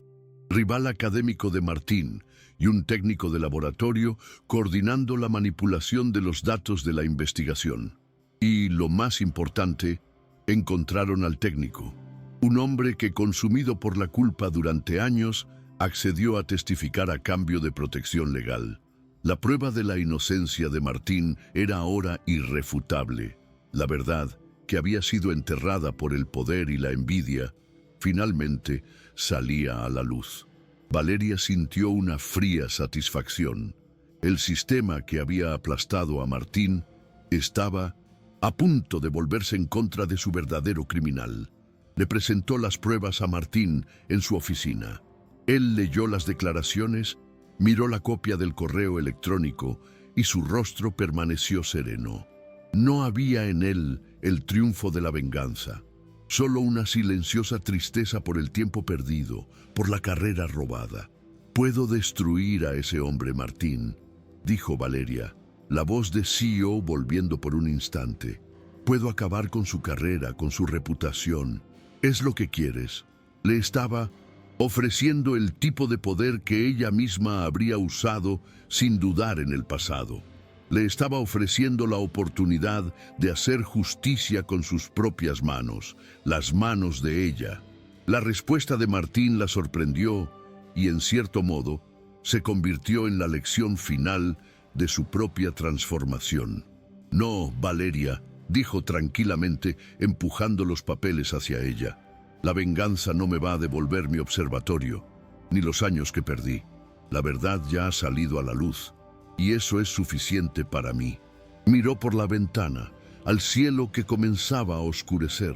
rival académico de Martín y un técnico de laboratorio coordinando la manipulación de los datos de la investigación. Y, lo más importante, encontraron al técnico. Un hombre que, consumido por la culpa durante años, accedió a testificar a cambio de protección legal. La prueba de la inocencia de Martín era ahora irrefutable. La verdad, que había sido enterrada por el poder y la envidia, finalmente salía a la luz. Valeria sintió una fría satisfacción. El sistema que había aplastado a Martín estaba a punto de volverse en contra de su verdadero criminal. Le presentó las pruebas a Martín en su oficina. Él leyó las declaraciones, miró la copia del correo electrónico y su rostro permaneció sereno. No había en él el triunfo de la venganza, solo una silenciosa tristeza por el tiempo perdido, por la carrera robada. «Puedo destruir a ese hombre, Martín», dijo Valeria, la voz de CEO volviendo por un instante. «Puedo acabar con su carrera, con su reputación. ¿Es lo que quieres?». Le estaba ofreciendo el tipo de poder que ella misma habría usado sin dudar en el pasado. Le estaba ofreciendo la oportunidad de hacer justicia con sus propias manos, las manos de ella. La respuesta de Martín la sorprendió y, en cierto modo, se convirtió en la lección final de su propia transformación. «No, Valeria», dijo tranquilamente, empujando los papeles hacia ella. «La venganza no me va a devolver mi observatorio, ni los años que perdí. La verdad ya ha salido a la luz, y eso es suficiente para mí». Miró por la ventana, al cielo que comenzaba a oscurecer.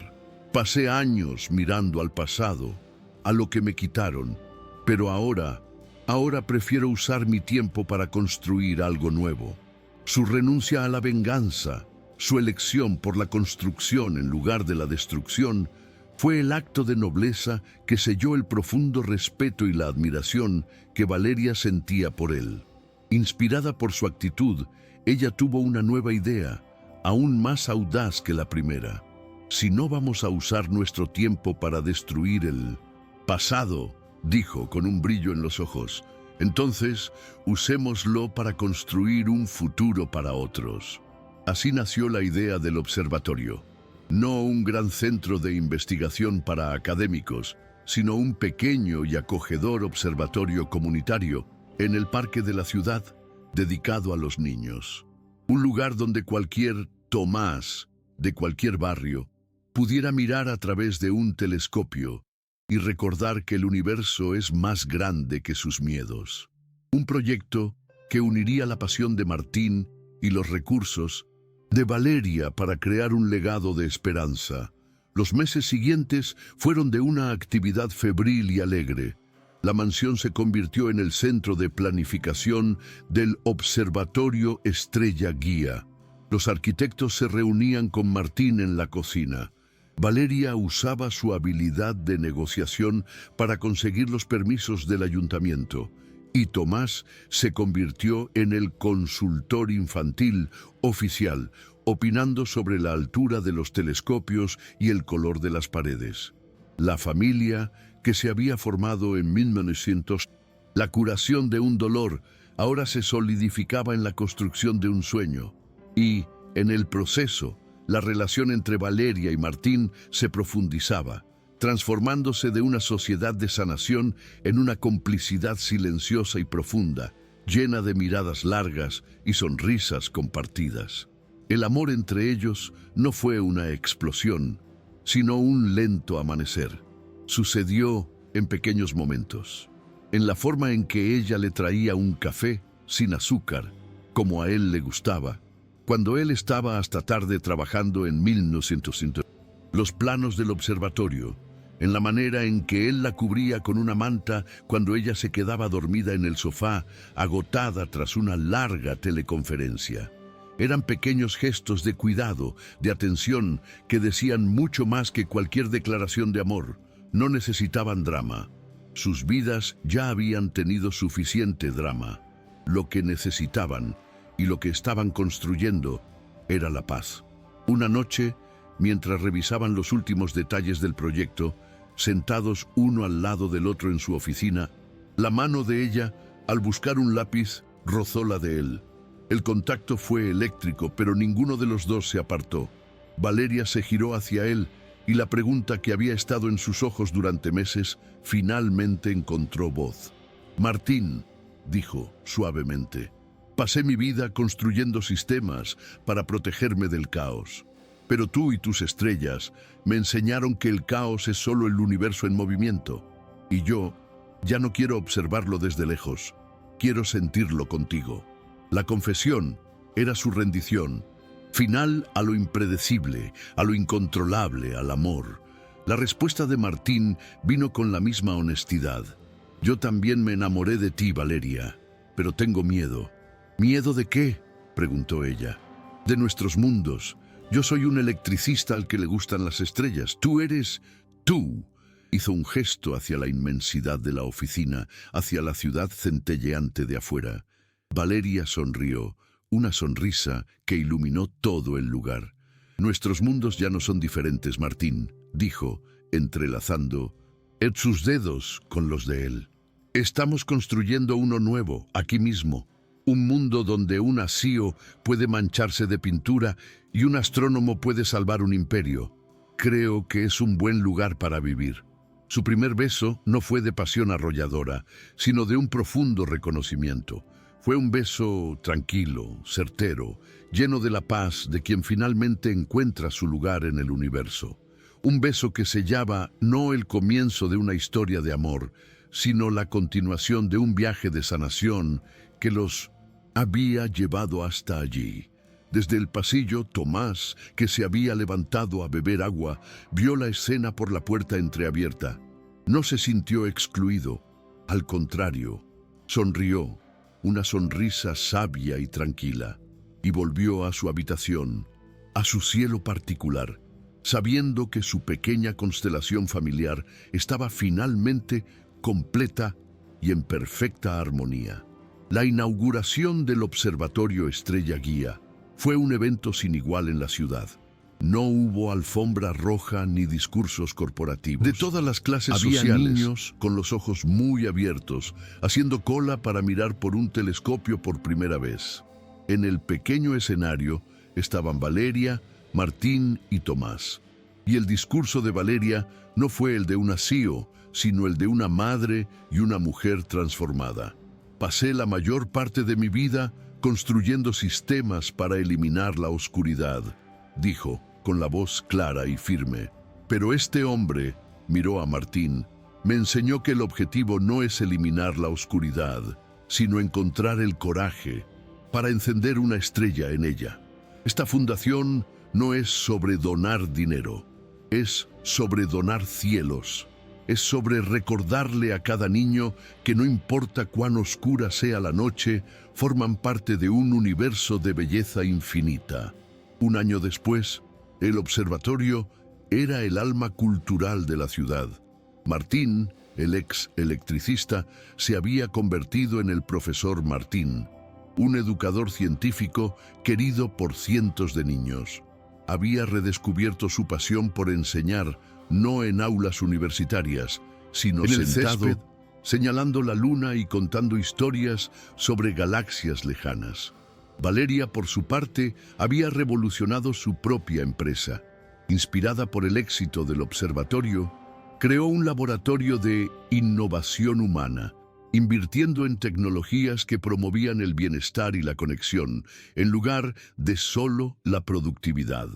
«Pasé años mirando al pasado, a lo que me quitaron, pero ahora prefiero usar mi tiempo para construir algo nuevo». Su renuncia a la venganza, su elección por la construcción en lugar de la destrucción, fue el acto de nobleza que selló el profundo respeto y la admiración que Valeria sentía por él. Inspirada por su actitud, ella tuvo una nueva idea, aún más audaz que la primera. «Si no vamos a usar nuestro tiempo para destruir el pasado», dijo con un brillo en los ojos, «entonces usémoslo para construir un futuro para otros». Así nació la idea del observatorio. No un gran centro de investigación para académicos, sino un pequeño y acogedor observatorio comunitario en el parque de la ciudad dedicado a los niños. Un lugar donde cualquier Tomás de cualquier barrio pudiera mirar a través de un telescopio y recordar que el universo es más grande que sus miedos. Un proyecto que uniría la pasión de Martín y los recursos de Valeria para crear un legado de esperanza. Los meses siguientes fueron de una actividad febril y alegre. La mansión se convirtió en el centro de planificación del Observatorio Estrella Guía. Los arquitectos se reunían con Martín en la cocina. Valeria usaba su habilidad de negociación para conseguir los permisos del ayuntamiento, y Tomás se convirtió en el consultor infantil oficial, opinando sobre la altura de los telescopios y el color de las paredes. La familia, que se había formado en 1900, la curación de un dolor, ahora se solidificaba en la construcción de un sueño. Y, en el proceso, la relación entre Valeria y Martín se profundizaba, transformándose de una sociedad de sanación en una complicidad silenciosa y profunda, llena de miradas largas y sonrisas compartidas. El amor entre ellos no fue una explosión, sino un lento amanecer. Sucedió en pequeños momentos, en la forma en que ella le traía un café sin azúcar, como a él le gustaba, cuando él estaba hasta tarde trabajando en 1900. Los planos del observatorio, en la manera en que él la cubría con una manta cuando ella se quedaba dormida en el sofá, agotada tras una larga teleconferencia. Eran pequeños gestos de cuidado, de atención, que decían mucho más que cualquier declaración de amor. No necesitaban drama. Sus vidas ya habían tenido suficiente drama. Lo que necesitaban y lo que estaban construyendo era la paz. Una noche, mientras revisaban los últimos detalles del proyecto, sentados uno al lado del otro en su oficina, la mano de ella, al buscar un lápiz, rozó la de él. El contacto fue eléctrico, pero ninguno de los dos se apartó. Valeria se giró hacia él y la pregunta que había estado en sus ojos durante meses finalmente encontró voz. «Martín», dijo suavemente, «pasé mi vida construyendo sistemas para protegerme del caos. Pero tú y tus estrellas me enseñaron que el caos es solo el universo en movimiento. Y yo ya no quiero observarlo desde lejos, quiero sentirlo contigo». La confesión era su rendición, final a lo impredecible, a lo incontrolable, al amor. La respuesta de Martín vino con la misma honestidad. «Yo también me enamoré de ti, Valeria, pero tengo miedo». «¿Miedo de qué?», preguntó ella. «De nuestros mundos. Yo soy un electricista al que le gustan las estrellas. Tú eres tú». Hizo un gesto hacia la inmensidad de la oficina, hacia la ciudad centelleante de afuera. Valeria sonrió, una sonrisa que iluminó todo el lugar. «Nuestros mundos ya no son diferentes, Martín», dijo, entrelazando sus dedos con los de él. «Estamos construyendo uno nuevo, aquí mismo. Un mundo donde un asío puede mancharse de pintura y un astrónomo puede salvar un imperio. Creo que es un buen lugar para vivir». Su primer beso no fue de pasión arrolladora, sino de un profundo reconocimiento. Fue un beso tranquilo, certero, lleno de la paz de quien finalmente encuentra su lugar en el universo. Un beso que sellaba no el comienzo de una historia de amor, sino la continuación de un viaje de sanación que los había llevado hasta allí. Desde el pasillo, Tomás, que se había levantado a beber agua, vio la escena por la puerta entreabierta. No se sintió excluido, al contrario, sonrió, una sonrisa sabia y tranquila, y volvió a su habitación, a su cielo particular, sabiendo que su pequeña constelación familiar estaba finalmente completa y en perfecta armonía. La inauguración del Observatorio Estrella Guía fue un evento sin igual en la ciudad. No hubo alfombra roja ni discursos corporativos. De todas las clases había sociales, niños con los ojos muy abiertos, haciendo cola para mirar por un telescopio por primera vez. En el pequeño escenario estaban Valeria, Martín y Tomás. Y el discurso de Valeria no fue el de un asío, sino el de una madre y una mujer transformada. Pasé la mayor parte de mi vida construyendo sistemas para eliminar la oscuridad, dijo, con la voz clara y firme. Pero este hombre, miró a Martín, me enseñó que el objetivo no es eliminar la oscuridad, sino encontrar el coraje para encender una estrella en ella. Esta fundación no es sobre donar dinero, es sobre donar cielos. Es sobre recordarle a cada niño que no importa cuán oscura sea la noche, forman parte de un universo de belleza infinita. Un año después, el observatorio era el alma cultural de la ciudad. Martín, el ex electricista, se había convertido en el profesor Martín, un educador científico querido por cientos de niños. Había redescubierto su pasión por enseñar, no en aulas universitarias, sino en el sentado, césped, señalando la luna y contando historias sobre galaxias lejanas. Valeria, por su parte, había revolucionado su propia empresa. Inspirada por el éxito del observatorio, creó un laboratorio de innovación humana, invirtiendo en tecnologías que promovían el bienestar y la conexión, en lugar de solo la productividad.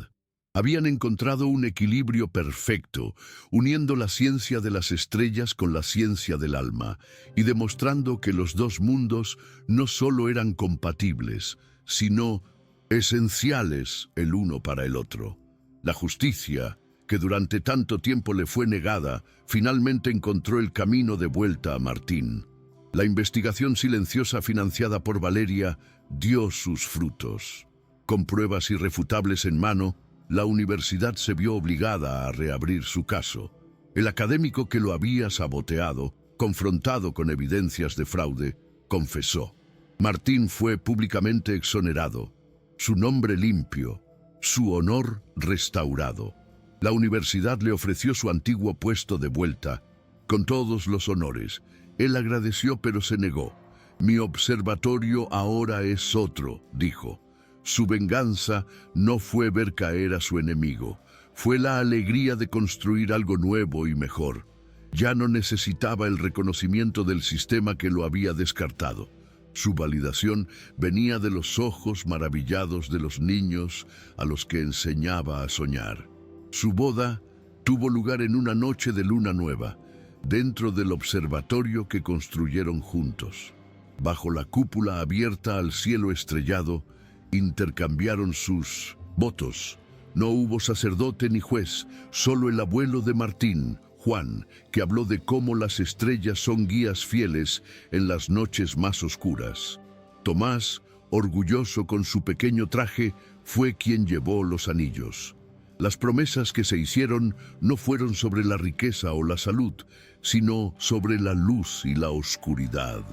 Habían encontrado un equilibrio perfecto, uniendo la ciencia de las estrellas con la ciencia del alma, y demostrando que los dos mundos no solo eran compatibles, sino esenciales el uno para el otro. La justicia, que durante tanto tiempo le fue negada, finalmente encontró el camino de vuelta a Martín. La investigación silenciosa financiada por Valeria dio sus frutos. Con pruebas irrefutables en mano, la universidad se vio obligada a reabrir su caso. El académico que lo había saboteado, confrontado con evidencias de fraude, confesó. Martín fue públicamente exonerado, su nombre limpio, su honor restaurado. La universidad le ofreció su antiguo puesto de vuelta, con todos los honores. Él agradeció, pero se negó. Mi observatorio ahora es otro, dijo. Su venganza no fue ver caer a su enemigo, fue la alegría de construir algo nuevo y mejor. Ya no necesitaba el reconocimiento del sistema que lo había descartado. Su validación venía de los ojos maravillados de los niños a los que enseñaba a soñar. Su boda tuvo lugar en una noche de luna nueva, dentro del observatorio que construyeron juntos. Bajo la cúpula abierta al cielo estrellado, intercambiaron sus votos. No hubo sacerdote ni juez, solo el abuelo de Martín, Juan, que habló de cómo las estrellas son guías fieles en las noches más oscuras. Tomás, orgulloso con su pequeño traje, fue quien llevó los anillos. Las promesas que se hicieron no fueron sobre la riqueza o la salud, sino sobre la luz y la oscuridad.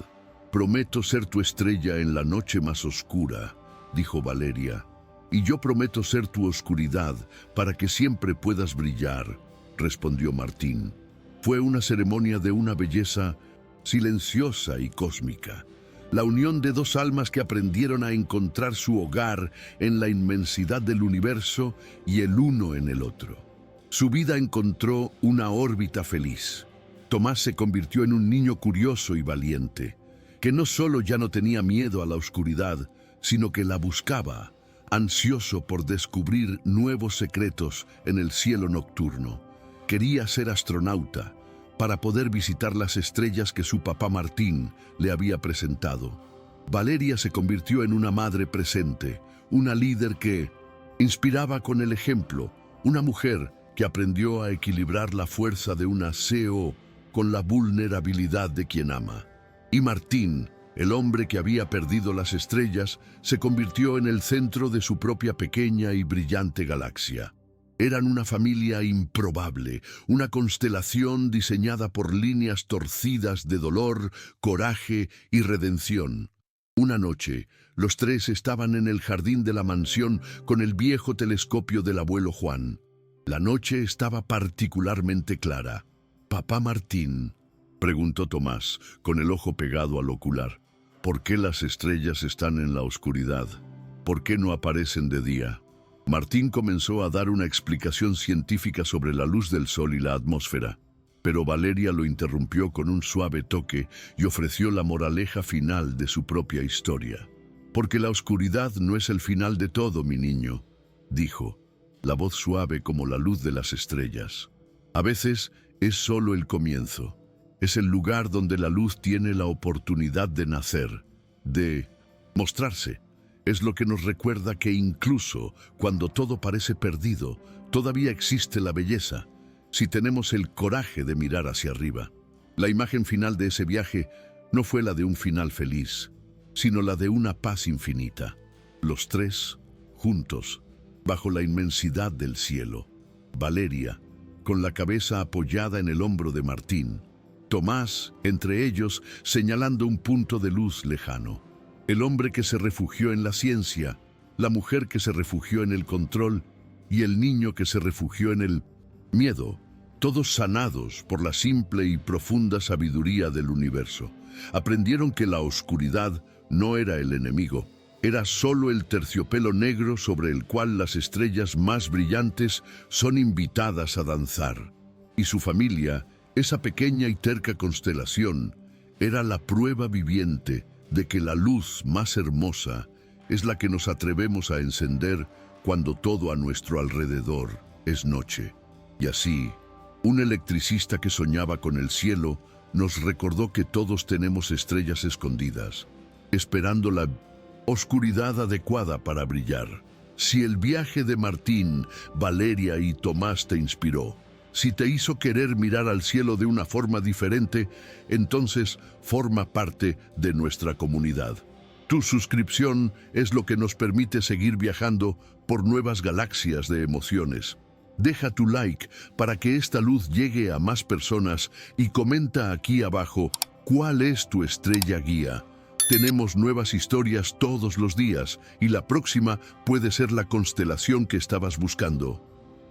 Prometo ser tu estrella en la noche más oscura, dijo Valeria, y yo prometo ser tu oscuridad para que siempre puedas brillar, respondió Martín. Fue una ceremonia de una belleza silenciosa y cósmica, la unión de dos almas que aprendieron a encontrar su hogar en la inmensidad del universo y el uno en el otro. Su vida encontró una órbita feliz. Tomás se convirtió en un niño curioso y valiente, que no solo ya no tenía miedo a la oscuridad, sino que la buscaba, ansioso por descubrir nuevos secretos en el cielo nocturno. Quería ser astronauta para poder visitar las estrellas que su papá Martín le había presentado. Valeria se convirtió en una madre presente, una líder que inspiraba con el ejemplo, una mujer que aprendió a equilibrar la fuerza de una CEO con la vulnerabilidad de quien ama. Y Martín, el hombre que había perdido las estrellas, se convirtió en el centro de su propia pequeña y brillante galaxia. Eran una familia improbable, una constelación diseñada por líneas torcidas de dolor, coraje y redención. Una noche, los tres estaban en el jardín de la mansión con el viejo telescopio del abuelo Juan. La noche estaba particularmente clara. «Papá Martín», preguntó Tomás, con el ojo pegado al ocular, «¿por qué las estrellas están en la oscuridad? ¿Por qué no aparecen de día?» Martín comenzó a dar una explicación científica sobre la luz del sol y la atmósfera. Pero Valeria lo interrumpió con un suave toque y ofreció la moraleja final de su propia historia. «Porque la oscuridad no es el final de todo, mi niño», dijo, la voz suave como la luz de las estrellas. «A veces es solo el comienzo. Es el lugar donde la luz tiene la oportunidad de nacer, de mostrarse. Es lo que nos recuerda que incluso cuando todo parece perdido, todavía existe la belleza, si tenemos el coraje de mirar hacia arriba». La imagen final de ese viaje no fue la de un final feliz, sino la de una paz infinita. Los tres, juntos, bajo la inmensidad del cielo. Valeria, con la cabeza apoyada en el hombro de Martín. Tomás, entre ellos, señalando un punto de luz lejano. El hombre que se refugió en la ciencia, la mujer que se refugió en el control y el niño que se refugió en el miedo, todos sanados por la simple y profunda sabiduría del universo. Aprendieron que la oscuridad no era el enemigo, era solo el terciopelo negro sobre el cual las estrellas más brillantes son invitadas a danzar. Y su familia, esa pequeña y terca constelación, era la prueba viviente de que la luz más hermosa es la que nos atrevemos a encender cuando todo a nuestro alrededor es noche. Y así, un electricista que soñaba con el cielo nos recordó que todos tenemos estrellas escondidas, esperando la oscuridad adecuada para brillar. Si el viaje de Martín, Valeria y Tomás te inspiró, si te hizo querer mirar al cielo de una forma diferente, entonces forma parte de nuestra comunidad. Tu suscripción es lo que nos permite seguir viajando por nuevas galaxias de emociones. Deja tu like para que esta luz llegue a más personas y comenta aquí abajo cuál es tu estrella guía. Tenemos nuevas historias todos los días y la próxima puede ser la constelación que estabas buscando.